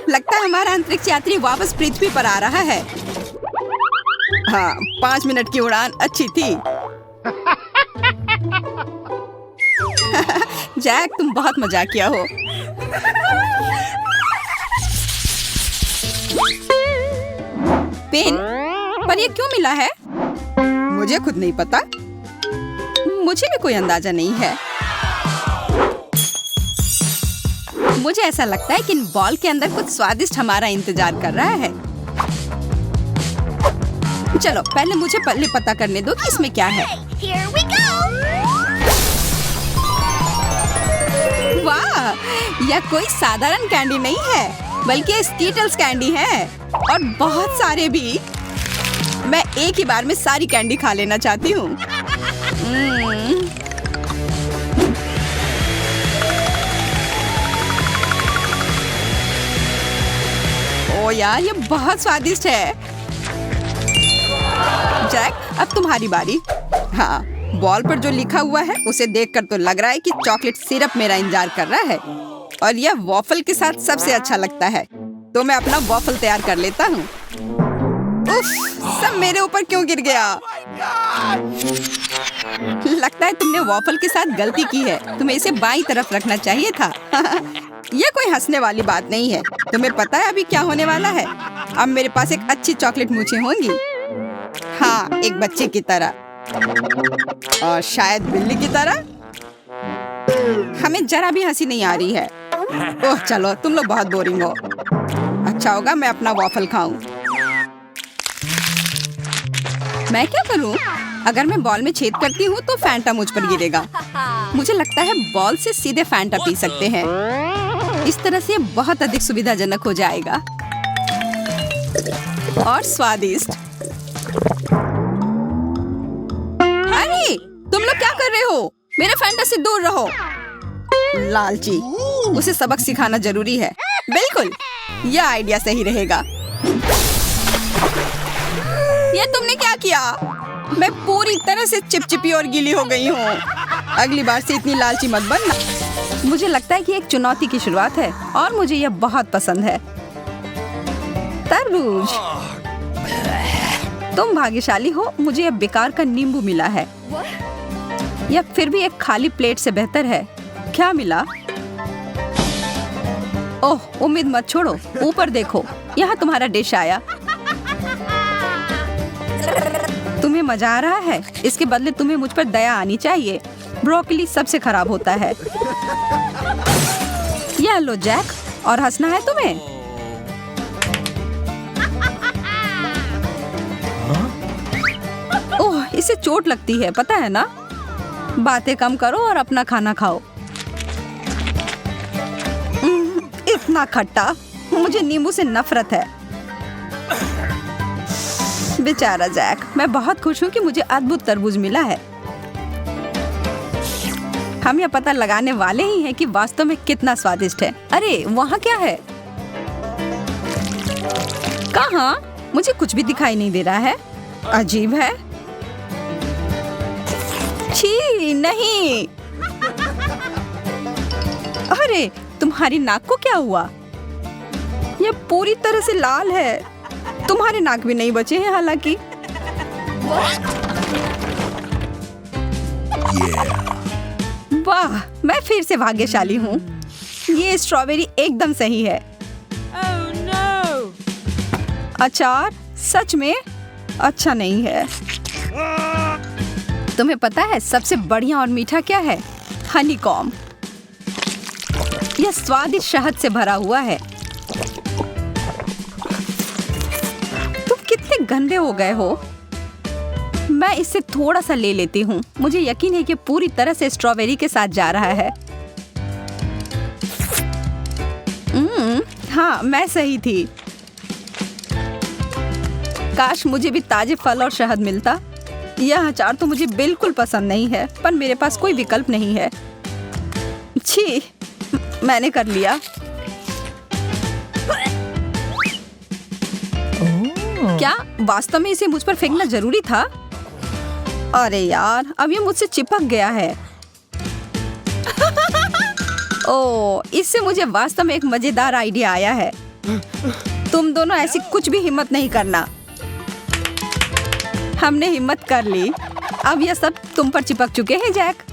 लगता है हमारा अंतरिक्ष यात्री वापस पृथ्वी पर आ रहा है। हाँ, 5 मिनट की उड़ान अच्छी थी। जैक, तुम बहुत मजाकिया हो। पेन, पर ये क्यों मिला है? मुझे खुद नहीं पता। मुझे भी कोई अंदाजा नहीं है। मुझे ऐसा लगता है कि इन बॉल के अंदर कुछ स्वादिष्ट हमारा इंतजार कर रहा है। चलो, पहले मुझे पहले पता करने दो कि इसमें क्या है। Here we go! वाह, यह कोई साधारण कैंडी नहीं है, बल्कि ये स्कीटल्स कैंडी है और बहुत सारे भी। मैं एक ही बार में सारी कैंडी खा लेना चाहती हूँ। ओ यार, ये बहुत स्वादिष्ट है। जैक, अब तुम्हारी बारी। हाँ, बॉल पर जो लिखा हुआ है उसे देखकर तो लग रहा है कि चॉकलेट सिरप मेरा इंतजार कर रहा है और यह वॉफल के साथ सबसे अच्छा लगता है। तो मैं अपना वॉफल तैयार कर लेता हूँ। उफ, सब मेरे ऊपर क्यों गिर गया? लगता है तुमने वॉफल के साथ गलती की है। तुम्हें इसे बाईं तरफ रखना चाहिए था। यह कोई हंसने वाली बात नहीं है। तुम्हें पता है अभी क्या होने वाला है? अब मेरे पास एक अच्छी चॉकलेट मूंछें होंगी। हाँ, एक बच्चे की तरह और शायद बिल्ली की तरह। हमें जरा भी हंसी नहीं आ रही है। ओह चलो, तुम लोग बहुत बोरिंग हो। अच्छा होगा मैं अपना वॉफल खाऊं। मैं क्या करूं? अगर मैं बॉल में छेद करती हूँ तो फैंटा मुझ पर गिरेगा। मुझे लगता है बॉल से सीधे फैंटा पी सकते हैं। इस तरह से बहुत अधिक सुविधाजनक हो जाएगा और स्वादिष्ट। अरे, तुम लोग क्या कर रहे हो? मेरे फैंटा से दूर रहो। लालची, उसे सबक सिखाना जरूरी है। बिल्कुल, यह आइडिया सही रहेगा। ये तुमने क्या किया? मैं पूरी तरह से चिपचिपी और गीली हो गई हूँ। अगली बार से इतनी लालची मत बनना। मुझे लगता है कि एक चुनौती की शुरुआत है और मुझे यह बहुत पसंद है। तरबूज, तुम भाग्यशाली हो, मुझे यह बेकार का नींबू मिला है। यह फिर भी एक खाली प्लेट से बेहतर है। क्या मिला? ओह, उम्मीद मत छोड़ो, ऊपर देखो, यहाँ तुम्हारा डिश आया। तुम्हें मजा आ रहा है? इसके बदले तुम्हें मुझ पर दया आनी चाहिए। ब्रोकली सबसे खराब होता है। यह लो जैक, और हंसना है तुम्हें। ओह, इसे चोट लगती है, पता है ना? बातें कम करो और अपना खाना खाओ। इतना खट्टा, मुझे नींबू से नफरत है। बेचारा जैक, मैं बहुत खुश हूँ कि मुझे अद्भुत तरबूज मिला है। हम यह पता लगाने वाले ही हैं कि वास्तव में कितना स्वादिष्ट है। अरे वहाँ क्या है? कहाँ? मुझे कुछ भी दिखाई नहीं दे रहा है। अजीब है। छी नहीं। अरे तुम्हारी नाक को क्या हुआ? यह पूरी तरह से लाल है। तुम्हारे नाक भी नहीं बचे हैं हालांकि। वाह, मैं फिर से भाग्यशाली हूँ। ये स्ट्रॉबेरी एकदम सही है। अचार सच में अच्छा नहीं है। तुम्हें पता है सबसे बढ़िया और मीठा क्या है? हनीकॉम्ब। यह स्वादिष्ट शहद से भरा हुआ है। तुम कितने गंदे हो गए हो। मैं इससे थोड़ा सा ले लेती हूँ। मुझे यकीन है कि पूरी तरह से स्ट्रॉबेरी के साथ जा रहा है। हाँ, मैं सही थी। काश मुझे भी ताजे फल और शहद मिलता। यह अचार तो मुझे बिल्कुल पसंद नहीं है, पर मेरे पास कोई विकल्प नहीं है। छी, मैंने कर लिया। क्या वास्तव में इसे मुझ पर फेंकना जरूरी था? अरे यार, अब ये मुझसे चिपक गया है। ओह, इससे मुझे वास्तव में एक मजेदार आइडिया आया है। तुम दोनों ऐसी कुछ भी हिम्मत नहीं करना। हमने हिम्मत कर ली। अब यह सब तुम पर चिपक चुके हैं, जैक।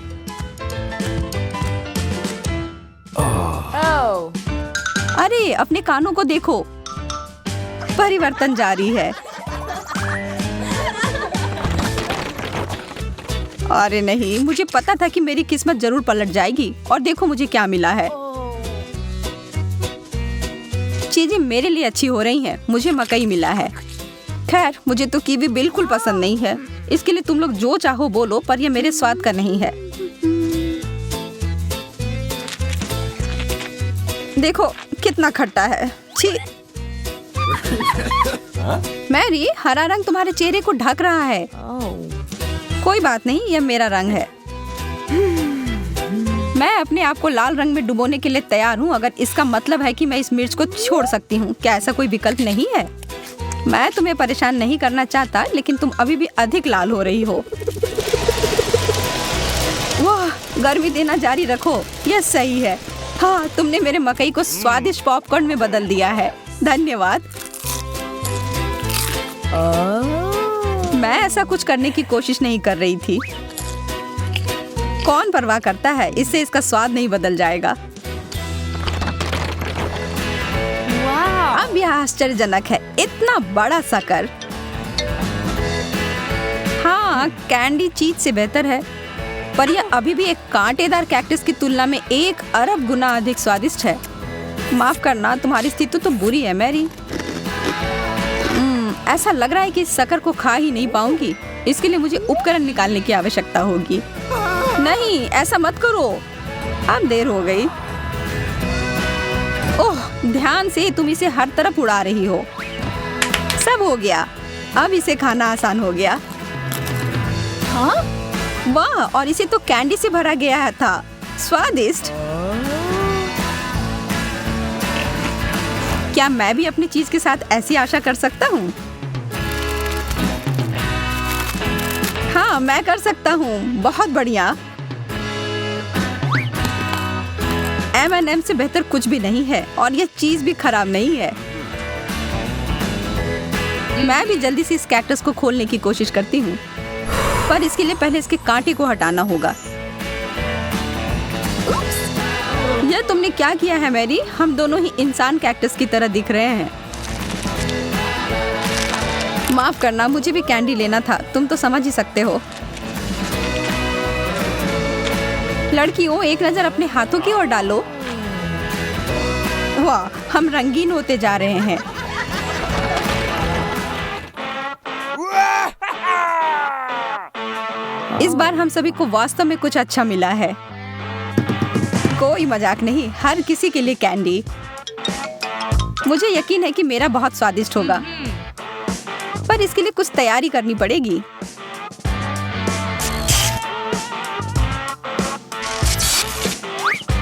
अरे अपने कानों को देखो। परिवर्तन जारी है। अरे नहीं, मुझे पता था कि मेरी किस्मत जरूर पलट जाएगी। और देखो मुझे क्या मिला है। चीजें मेरे लिए अच्छी हो रही हैं। मुझे मकई मिला है। खैर, मुझे तो कीवी बिल्कुल पसंद नहीं है। इसके लिए तुम लोग जो चाहो बोलो, पर यह मेरे स्वाद का नहीं है। देखो कितना खट्टा है। छी। मैरी, हरा रंग तुम्हारे चेहरे को ढक रहा है। कोई बात नहीं, यह मेरा रंग है। मैं अपने आप को लाल रंग में डुबोने के लिए तैयार हूँ, अगर इसका मतलब है कि मैं इस मिर्च को छोड़ सकती हूँ। क्या ऐसा कोई विकल्प नहीं है? मैं तुम्हें परेशान नहीं करना चाहता, लेकिन तुम अभी भी अधिक लाल हो रही हो। वाह, गर्मी देना जारी रखो। यह सही है। हाँ, तुमने मेरे मकई को स्वादिष्ट पॉपकॉर्न में बदल दिया है। धन्यवाद। मैं ऐसा कुछ करने की कोशिश नहीं कर रही थी। कौन परवाह करता है? इससे इसका स्वाद नहीं बदल जाएगा। अब यह आश्चर्यजनक है। इतना बड़ा शक्कर। हाँ, कैंडी चीज से बेहतर है, पर यह अभी भी एक कांटेदार कैक्टस की तुलना में 1 अरब गुना अधिक स्वादिष्ट है। माफ करना, तुम्हारी स्थिति तो बुरी है मैरी। ऐसा लग रहा है कि इस शक्कर को खा ही नहीं पाऊंगी। इसके लिए मुझे उपकरण निकालने की आवश्यकता होगी। नहीं, ऐसा मत करो। अब देर हो गई। ओह, ध्यान से, तुम इसे हर तरफ उड़ा रही हो। सब हो गया। अब इसे खाना आसान हो गया। हाँ? वाह, और इसे तो कैंडी से भरा गया था। स्वादिष्ट। क्या मैं भी अपनी चीज के साथ ऐसी आशा कर सकता हूँ? हाँ, मैं कर सकता हूँ। बहुत बढ़िया। M&M से बेहतर कुछ भी नहीं है, और यह चीज भी खराब नहीं है। मैं भी जल्दी से इस कैक्टस को खोलने की कोशिश करती हूँ, पर इसके लिए पहले इसके कांटे को हटाना होगा। यह तुमने क्या किया है मैरी? हम दोनों ही इंसान कैक्टस की तरह दिख रहे हैं। माफ करना, मुझे भी कैंडी लेना था। तुम तो समझ ही सकते हो। लड़कियों, एक नजर अपने हाथों की ओर डालो। वाह, हम रंगीन होते जा रहे हैं। इस बार हम सभी को वास्तव में कुछ अच्छा मिला है। कोई मजाक नहीं, हर किसी के लिए कैंडी। मुझे यकीन है कि मेरा बहुत स्वादिष्ट होगा, पर इसके लिए कुछ तैयारी करनी पड़ेगी।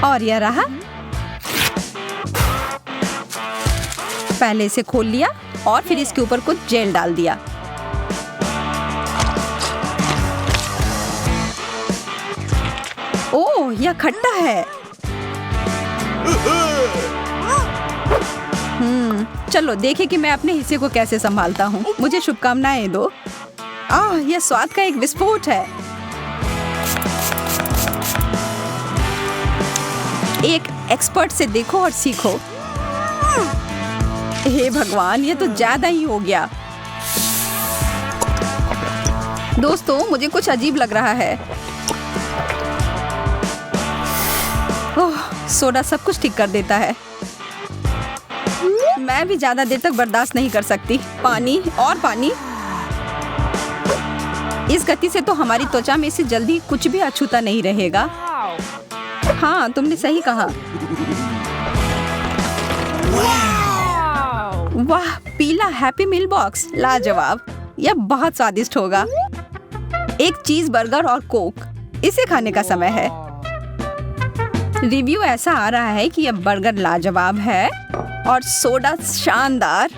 और यह रहा। पहले इसे खोल लिया और फिर इसके ऊपर कुछ जेल डाल दिया। ओह, यह खट्टा है। चलो देखें कि मैं अपने हिस्से को कैसे संभालता हूँ। मुझे शुभकामनाएं दो। यह स्वाद का एक विस्फोट है। एक एक्सपर्ट से देखो और सीखो। हे भगवान, ये तो ज्यादा ही हो गया। दोस्तों, मुझे कुछ अजीब लग रहा है। ओह, सोडा सब कुछ ठीक कर देता है। मैं भी ज्यादा देर तक बर्दाश्त नहीं कर सकती। पानी और पानी। इस गति से तो हमारी त्वचा में से जल्दी कुछ भी अछूता नहीं रहेगा। हाँ, तुमने सही कहा। वाह, पीला हैप्पी मील बॉक्स लाजवाब। यह बहुत स्वादिष्ट होगा। एक चीज बर्गर और कोक। इसे खाने का समय है। रिव्यू ऐसा आ रहा है कि यह बर्गर लाजवाब है और सोडा शानदार।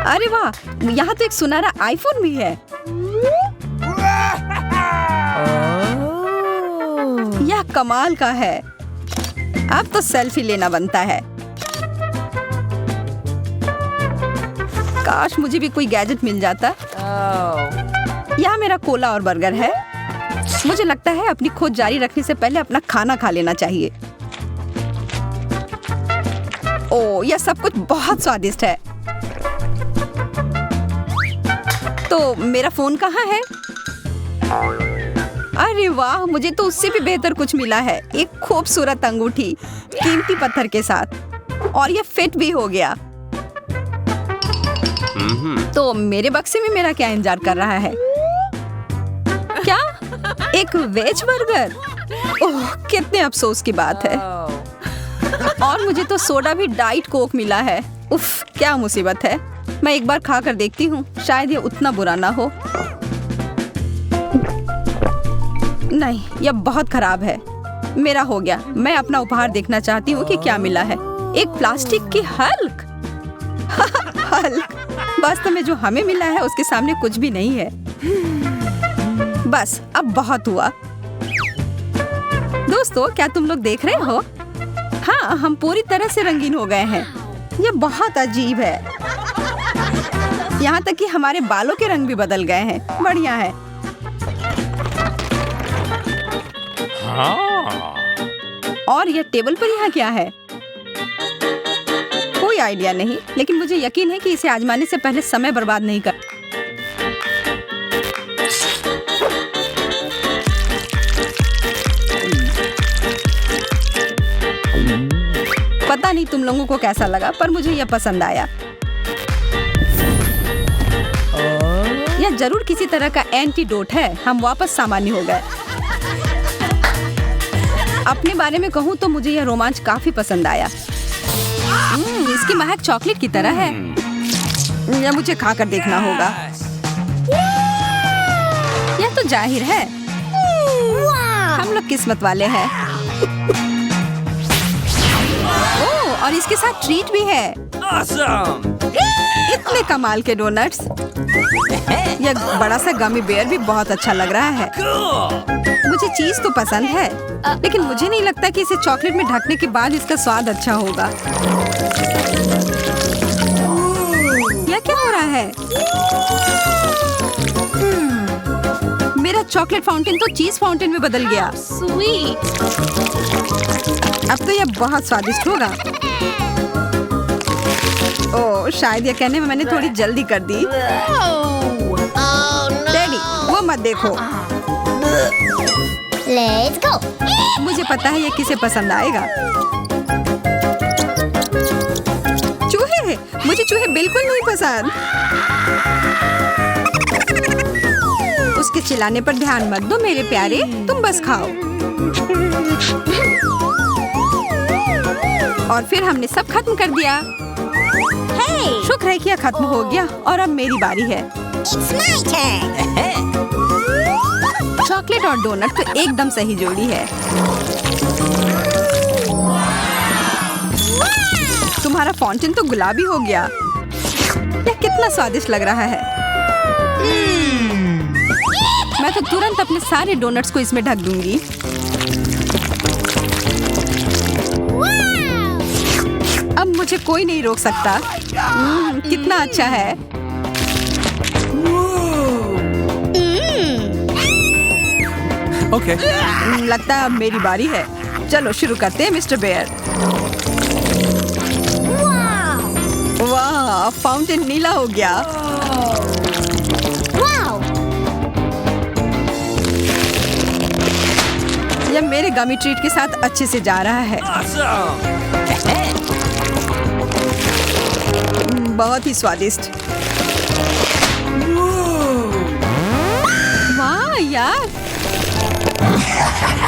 अरे वाह, यहाँ तो एक सुनहरा आईफोन भी है। यह कमाल का है। अब तो सेल्फी लेना बनता है। काश मुझे भी कोई गैजेट मिल जाता। यहाँ मेरा कोला और बर्गर है। मुझे लगता है अपनी खोज जारी रखने से पहले अपना खाना खा लेना चाहिए। ओह, यह सब कुछ बहुत स्वादिष्ट है। तो मेरा फोन कहाँ है? अरे वाह, मुझे तो उससे भी बेहतर कुछ मिला है। एक खूबसूरत अंगूठी कीमती पत्थर के साथ, और यह फिट भी हो गया। तो मेरे बक्से में मेरा क्या इंतजार कर रहा है? क्या? एक वेज बर्गर? ओह, कितने अफसोस की बात है। और मुझे तो सोडा भी डाइट कोक मिला है। उफ, क्या मुसीबत है। मैं एक बार खा कर देखती हूँ, शायद ये उतना बुरा ना हो। नहीं, यह बहुत खराब है। मेरा हो गया। मैं अपना उपहार देखना चाहती हूँ कि क्या मिला है। एक प्लास्टिक की हल्क। हल्क। वास्तव में जो हमें मिला है उसके सामने कुछ भी नहीं है। बस, अब बहुत हुआ। दोस्तों, क्या तुम लोग देख रहे हो? हाँ, हम पूरी तरह से रंगीन हो गए हैं। यह बहुत अजीब है। यहाँ तक कि हमारे बालों के रंग भी बदल गए हैं। बढ़िया है। और यह टेबल पर यहाँ क्या है? कोई आइडिया नहीं, लेकिन मुझे यकीन है कि इसे आजमाने से पहले समय बर्बाद नहीं कर। पता नहीं तुम लोगों को कैसा लगा, पर मुझे यह पसंद आया। यह जरूर किसी तरह का एंटीडोट है। हम वापस सामान्य हो गए। अपने बारे में कहूँ तो मुझे यह रोमांच काफी पसंद आया। इसकी महक चॉकलेट की तरह है। यह मुझे खाकर देखना होगा। यह तो जाहिर है, हम लोग किस्मत वाले हैं। ओह, और इसके साथ ट्रीट भी है। इतने कमाल के डोनट्स। यह बड़ा सा गमी बेयर भी बहुत अच्छा लग रहा है। मुझे चीज तो पसंद है, लेकिन मुझे नहीं लगता कि इसे चॉकलेट में ढकने के बाद इसका स्वाद अच्छा होगा। यह क्या हो रहा है? मेरा चॉकलेट फाउंटेन तो चीज फाउंटेन में बदल गया। स्वीट। अब तो यह बहुत स्वादिष्ट होगा। ओह, शायद यह कहने में मैंने थोड़ी जल्दी कर दी। डैडी, वो मत देखो। Let's go. मुझे पता है ये किसे पसंद आएगा। चूहे, मुझे चूहे बिल्कुल नहीं पसंद। उसके चिल्लाने पर ध्यान मत दो मेरे प्यारे, तुम बस खाओ। और फिर हमने सब खत्म कर दिया। Hey, शुक्र है कि यह खत्म हो गया और अब मेरी बारी है। it's my turn. चॉकलेट और डोनट तो एकदम सही जोड़ी है। तुम्हारा फाउंटेन तो गुलाबी हो गया। यह कितना स्वादिष्ट लग रहा है। मैं तो तुरंत अपने सारे डोनट्स को इसमें ढक दूंगी। अब मुझे कोई नहीं रोक सकता। कितना अच्छा है। Okay. लगता है अब मेरी बारी है। चलो शुरू करते हैं मिस्टर बेयर। वाह, फाउंटेन नीला हो गया। Wow! यह मेरे गमी ट्रीट के साथ अच्छे से जा रहा है। बहुत ही स्वादिष्ट। वाह यार,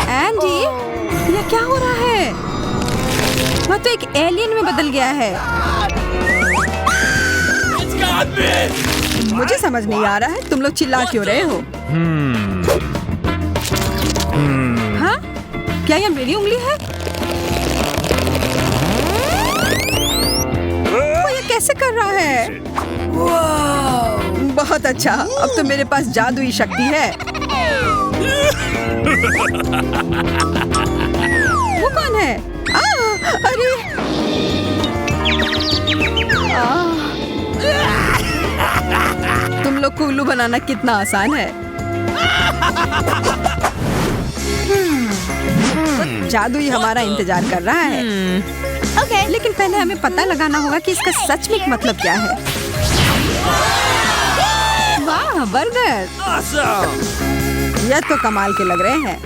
एंडी, यह क्या हो रहा है? वह तो एक एलियन में बदल गया है। मुझे समझ नहीं आ रहा है तुम लोग चिल्ला क्यों रहे हो? हाँ? क्या यह मेरी उंगली है? वो ये कैसे कर रहा है? बहुत अच्छा, अब तो मेरे पास जादुई शक्ति है। वो कौन है? अरे! तुम लोग को उल्लू बनाना कितना आसान है। जादुई हमारा इंतजार कर रहा है। Okay. लेकिन पहले हमें पता लगाना होगा कि इसका सच में मतलब क्या है। वाह, बर्गर! यह तो कमाल के लग रहे हैं।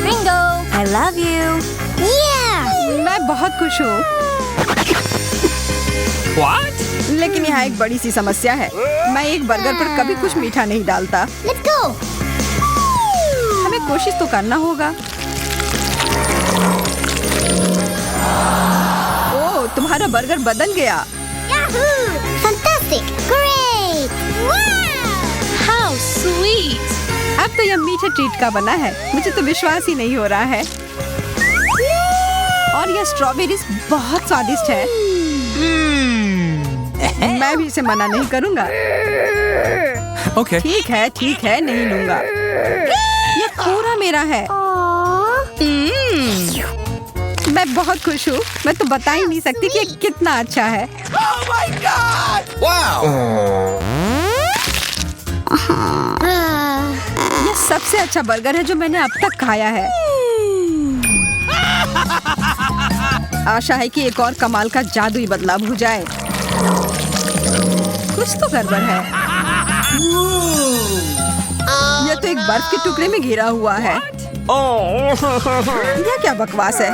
Bingo! I love you. Yeah! मैं बहुत खुश हूँ। What? लेकिन यहाँ एक बड़ी सी समस्या है। मैं एक बर्गर पर कभी कुछ मीठा नहीं डालता। Let's go! हमें कोशिश तो करना होगा। ओह, तुम्हारा बर्गर बदल गया। Yahoo! Fantastic! Great! Wow! How sweet! अब तो यह मीठे ट्रीट का बना है। मुझे तो विश्वास ही नहीं हो रहा है। और यह स्ट्रॉबेरीज बहुत स्वादिष्ट है। मैं भी इसे मना नहीं करूंगा। Okay. ठीक है, नहीं लूंगा। यह पूरा मेरा है। मैं बहुत खुश हूँ। मैं तो बता ही नहीं सकती कि ये कितना अच्छा है। यह सबसे अच्छा बर्गर है जो मैंने अब तक खाया है। आशा है कि एक और कमाल का जादुई बदलाव हो जाए। कुछ तो गड़बड़ है। यह तो एक बर्फ के टुकड़े में घिरा हुआ है। यह क्या बकवास है?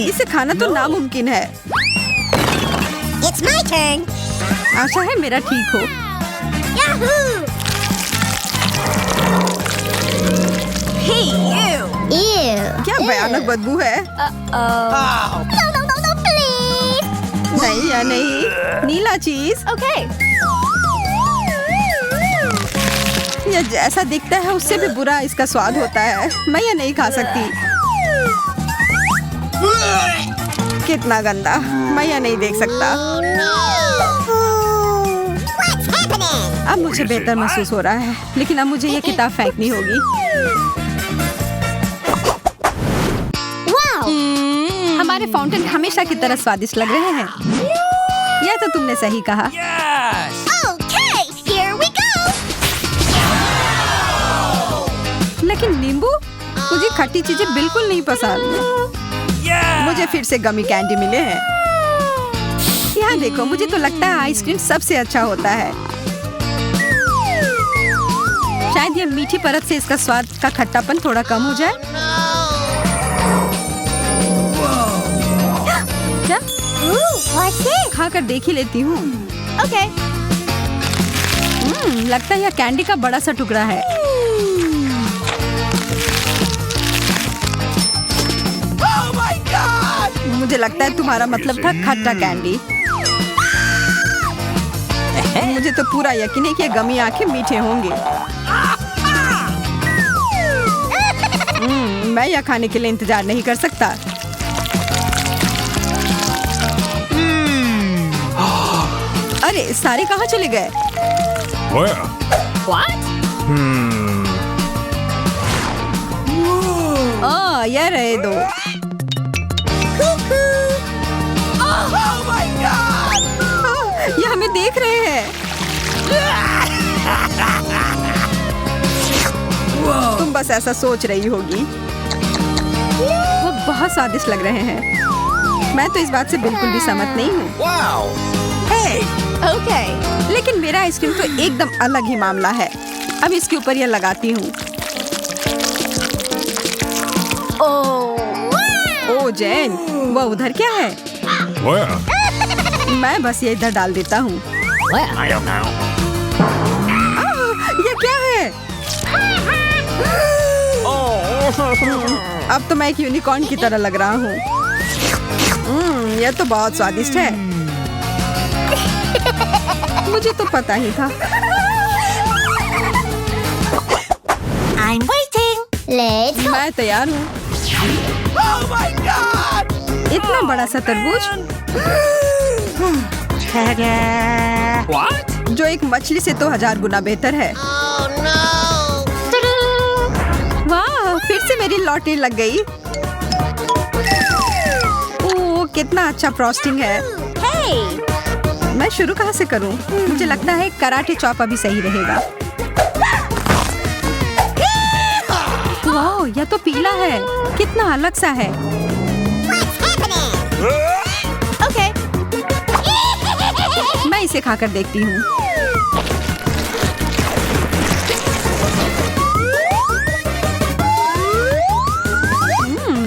इसे खाना तो नामुमकिन है। It's my turn. आशा है मेरा ठीक हो। Yahoo! Hey, you! Ew! क्या भयानक बदबू है। No, please! नहीं या नहीं, नीला चीज। Okay. यह जैसा दिखता है उससे भी बुरा इसका स्वाद होता है। मैं यह नहीं खा सकती। कितना गंदा, मैं यह नहीं देख सकता। What's happening? अब मुझे बेहतर महसूस हो रहा है, लेकिन अब मुझे यह किताब फेंकनी होगी। Wow! हमारे फाउंटेन हमेशा की तरह स्वादिष्ट लग रहे हैं। यह तो तुमने सही कहा। Yes. Okay, here we go! लेकिन नींबू, मुझे खट्टी चीजें बिल्कुल नहीं पसंद। Yeah. मुझे फिर से गमी कैंडी मिले हैं। यहाँ देखो, मुझे तो लगता है आइसक्रीम सबसे अच्छा होता है। शायद यह मीठी परत से इसका स्वाद का खट्टापन थोड़ा कम हो जाए। क्या? Ooh, what's this? खाकर देख ही लेती हूँ। Okay. लगता है यह कैंडी का बड़ा सा टुकड़ा है। मुझे लगता है तुम्हारा मतलब था खट्टा कैंडी। मुझे तो पूरा यकीन है कि ये गमी आंखें मीठे होंगे। मैं यह खाने के लिए इंतजार नहीं कर सकता। अरे सारे कहाँ चले गए? Where? What? यह रहे दो। ये हमें देख रहे हैं। तुम बस ऐसा सोच रही होगी। वो बहुत स्वादिष्ट लग रहे हैं। मैं तो इस बात से बिल्कुल भी सहमत नहीं हूँ। Wow. Okay. लेकिन मेरा आइसक्रीम तो एकदम अलग ही मामला है। अब इसके ऊपर यह लगाती हूँ। ओ जैन, वो उधर क्या है? Where? मैं बस ये इधर डाल देता हूँ। I don't know. ये क्या है? अब तो मैं एक यूनिकॉर्न की तरह लग रहा हूँ। यह तो बहुत स्वादिष्ट है। मुझे तो पता ही था। I'm waiting. Let's go. मैं तैयार हूँ। इतना बड़ा सा तरबूज What? जो एक मछली से तो 1000 गुना बेहतर है। वाह, फिर से मेरी लॉटरी लग गई। ओह, कितना अच्छा फ्रॉस्टिंग है। Hey. मैं शुरू कहाँ से करूँ? मुझे लगता है कराटे चॉप अभी सही रहेगा। वाह, यह तो पीला है। कितना अलग सा है। Okay. मैं इसे खाकर देखती हूँ।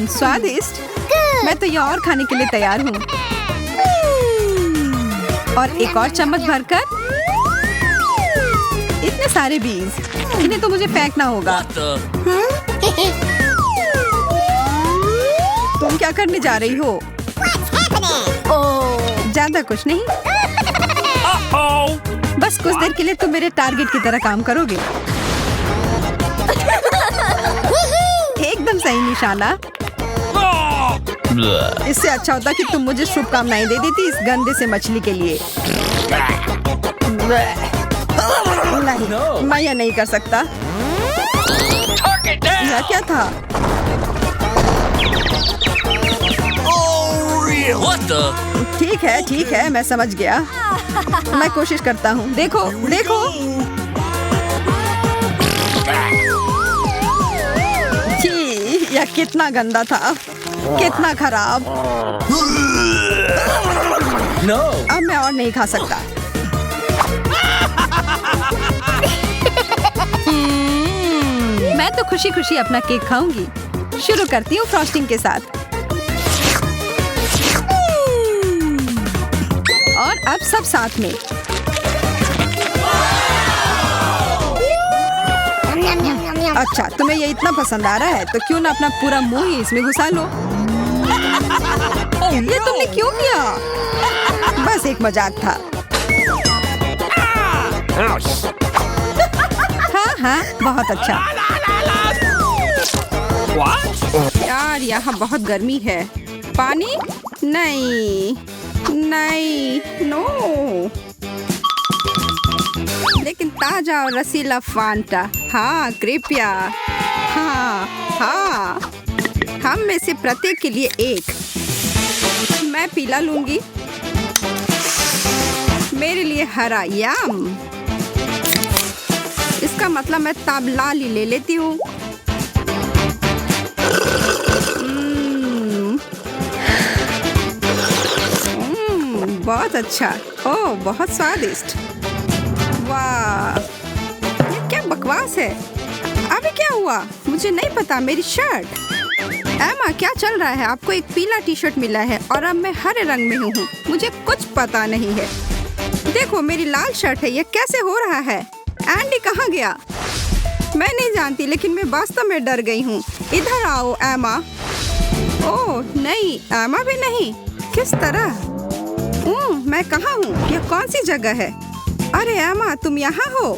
स्वादिष्ट। मैं तो ये और खाने के लिए तैयार हूँ। और एक और चम्मच भरकर। इतने सारे बीज, इन्हें तो मुझे फेंकना होगा। तुम क्या करने जा रही हो? ज्यादा कुछ नहीं। Uh-oh. बस कुछ देर के लिए तुम मेरे टारगेट की तरह काम करोगे। एकदम सही निशाना। Oh. इससे अच्छा होता कि तुम मुझे शुभकामनाएं दे देती इस गंदे से मछली के लिए। नहीं, मैं यह नहीं कर सकता। यह क्या था? What the? ठीक है, मैं समझ गया। मैं कोशिश करता हूँ। देखो, देखो। छी, यह कितना गंदा था, कितना खराब। No. अब मैं और नहीं खा सकता। मैं तो खुशी खुशी अपना केक खाऊंगी। शुरू करती हूँ फ्रॉस्टिंग के साथ। और अब सब साथ में। अच्छा, तुम्हें ये इतना पसंद आ रहा है तो क्यों ना अपना पूरा मुंह ही इसमें घुसा लो। ये तुमने क्यों किया? बस एक मजाक था। हाँ, बहुत अच्छा। What? यार, यहाँ बहुत गर्मी है। पानी? नहीं, नो। लेकिन ताजा और रसीला फांटा। हाँ, कृपया। हाँ। हम में से प्रत्येक के लिए एक। मैं पीला लूंगी। मेरे लिए हरा। याम। इसका मतलब मैं ताबलाली ले लेती हूँ। बहुत अच्छा। ओह, बहुत स्वादिष्ट। वाह, ये क्या बकवास है। अभी क्या हुआ? मुझे नहीं पता। मेरी शर्ट। एमा, क्या चल रहा है? आपको एक पीला टी शर्ट मिला है और अब मैं हरे रंग में हूँ। मुझे कुछ पता नहीं है। देखो, मेरी लाल शर्ट है। ये कैसे हो रहा है? एंडी कहाँ गया? मैं नहीं जानती, लेकिन मैं वास्तव में डर गई हूँ। इधर आओ एमा। ओह नहीं, एमा भी नहीं। किस तरह? मैं कहाँ हूँ? यह कौन सी जगह है? अरे एमा, तुम यहाँ हो?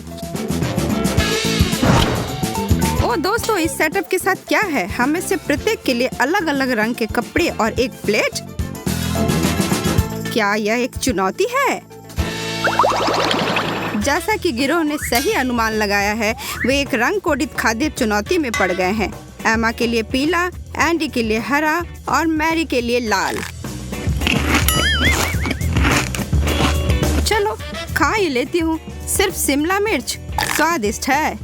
ओ दोस्तों, इस सेटअप के साथ क्या है? हम में से प्रत्येक के लिए अलग अलग रंग के कपड़े और एक प्लेट। क्या यह एक चुनौती है? जैसा कि गिरोह ने सही अनुमान लगाया है, वे एक रंग कोडित खाद्य चुनौती में पड़ गए हैं। एमा के लिए पीला, एंडी के लिए हरा और मैरी के लिए लाल। चलो खा ही लेती हूँ। सिर्फ शिमला मिर्च स्वादिष्ट है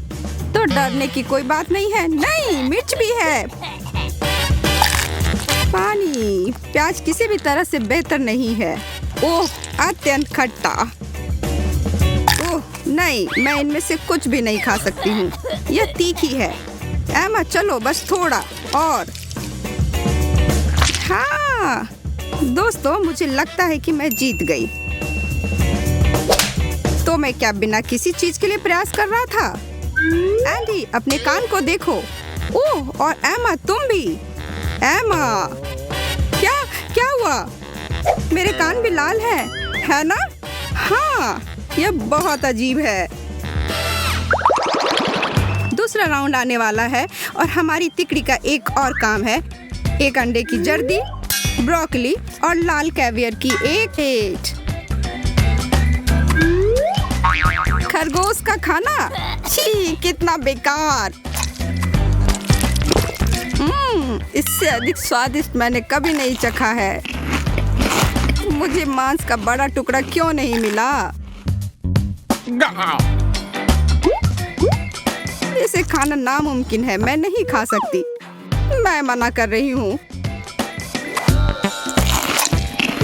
तो डरने की कोई बात नहीं है। नहीं, मिर्च भी है। पानी, प्याज किसी भी तरह से बेहतर नहीं है। ओह, अत्यंत खट्टा। ओह नहीं, मैं इनमें से कुछ भी नहीं खा सकती हूँ। यह तीखी है। एमा चलो, बस थोड़ा और। हाँ दोस्तों, मुझे लगता है कि मैं जीत गई। तो मैं क्या बिना किसी चीज के लिए प्रयास कर रहा था? एंडी, अपने कान को देखो। ओह, और एमा तुम भी। एमा, क्या हुआ? मेरे कान भी लाल है ना? हाँ, यह बहुत अजीब है। दूसरा राउंड आने वाला है और हमारी तिकड़ी का एक और काम है। एक अंडे की जर्दी, ब्रोकली और लाल कैवियर की एक प्लेट। खरगोश का खाना, छी, कितना बेकार। इससे अधिक स्वादिष्ट मैंने कभी नहीं चखा है। मुझे मांस का बड़ा टुकड़ा क्यों नहीं मिला? इसे खाना नामुमकिन है, मैं नहीं खा सकती। मैं मना कर रही हूँ,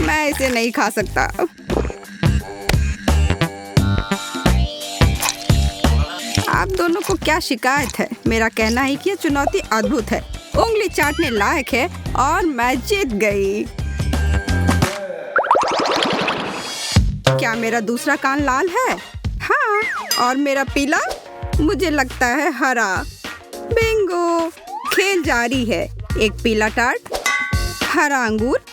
मैं इसे नहीं खा सकता। आप दोनों को क्या शिकायत है? मेरा कहना है कि यह चुनौती अद्भुत है, उंगली चाटने लायक है और मैं जीत गई। क्या मेरा दूसरा कान लाल है? हाँ, और मेरा पीला? मुझे लगता है हरा। बिंगो, खेल जारी है। एक पीला टार्ट, हरा अंगूर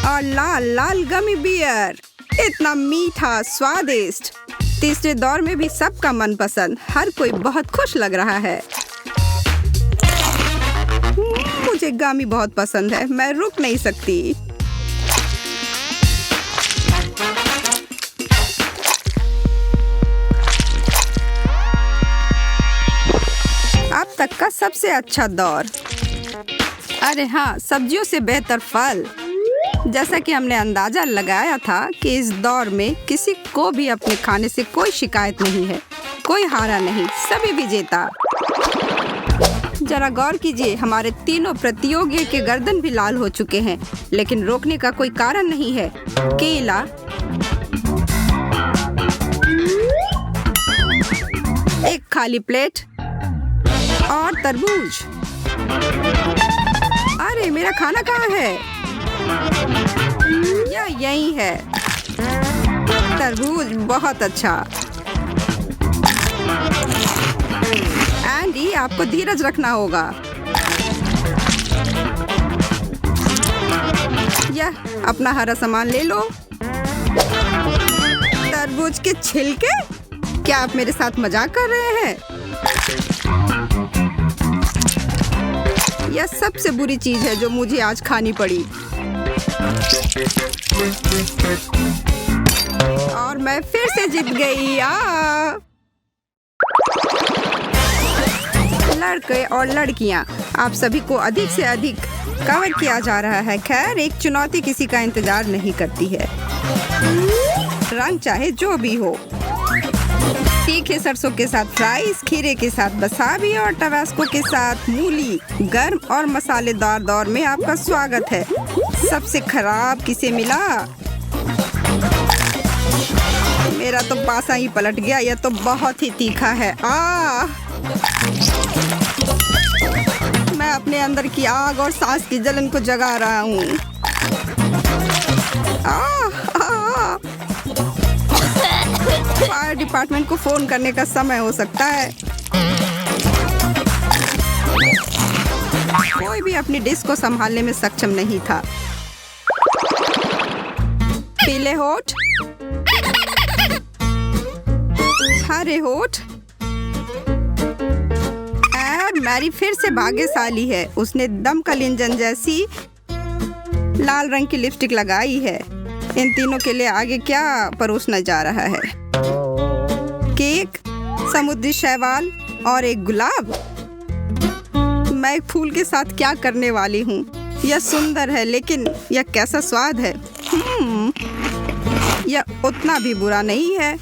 और लाल लाल गमी बियर। इतना मीठा, स्वादिष्ट। तीसरे दौर में भी सबका मनपसंद। हर कोई बहुत खुश लग रहा है। मुझे गमी बहुत पसंद है, मैं रुक नहीं सकती। अब तक का सबसे अच्छा दौर। अरे हाँ, सब्जियों से बेहतर फल। जैसा कि हमने अंदाजा लगाया था कि इस दौर में किसी को भी अपने खाने से कोई शिकायत नहीं है। कोई हारा नहीं, सभी विजेता। जरा गौर कीजिए, हमारे तीनों प्रतियोगी के गर्दन भी लाल हो चुके हैं, लेकिन रोकने का कोई कारण नहीं है। केला, एक खाली प्लेट और तरबूज। अरे मेरा खाना कहाँ है? यही है। तरबूज बहुत अच्छा। एंडी, आपको धीरज रखना होगा। यह अपना हरा सामान ले लो। तरबूज के छिलके? क्या आप मेरे साथ मजाक कर रहे हैं? यह सबसे बुरी चीज है जो मुझे आज खानी पड़ी। और मैं फिर से जीत गई। लड़के और लड़कियां, आप सभी को अधिक से अधिक कवर किया जा रहा है। खैर, एक चुनौती किसी का इंतजार नहीं करती है, रंग चाहे जो भी हो। तीखे सरसों के साथ फ्राइज, खीरे के साथ वसाबी और टबास्को के साथ मूली। गर्म और मसालेदार दौर में आपका स्वागत है। सबसे खराब किसे मिला? मेरा तो पासा ही पलट गया। यह तो बहुत ही तीखा है। मैं अपने अंदर की आग और सांस की जलन को जगा रहा हूँ। फायर डिपार्टमेंट को फोन करने का समय हो सकता है। कोई भी अपनी डिश को संभालने में सक्षम नहीं था। पीले होठ, हरे होठ। और मैरी फिर से भाग्यशाली है, उसने दमकल इंजन जैसी लाल रंग की लिपस्टिक लगाई है। इन तीनों के लिए आगे क्या परोसना जा रहा है? केक, समुद्री शैवाल और एक गुलाब। मैं एक फूल के साथ क्या करने वाली हूँ? यह सुंदर है, लेकिन यह कैसा स्वाद है? यह उतना भी बुरा नहीं है।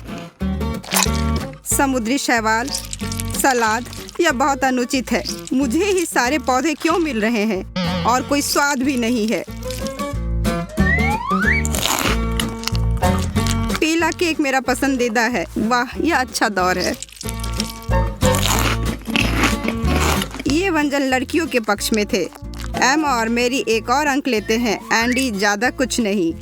समुद्री शैवाल, सलाद, यह बहुत अनुचित है। मुझे ही सारे पौधे क्यों मिल रहे हैं और कोई स्वाद भी नहीं है। पीला केक मेरा पसंदीदा है। वाह, यह अच्छा दौर है। ये व्यंजन लड़कियों के पक्ष में थे। एम और मेरी एक और अंक लेते हैं। एंडी ज्यादा कुछ नहीं।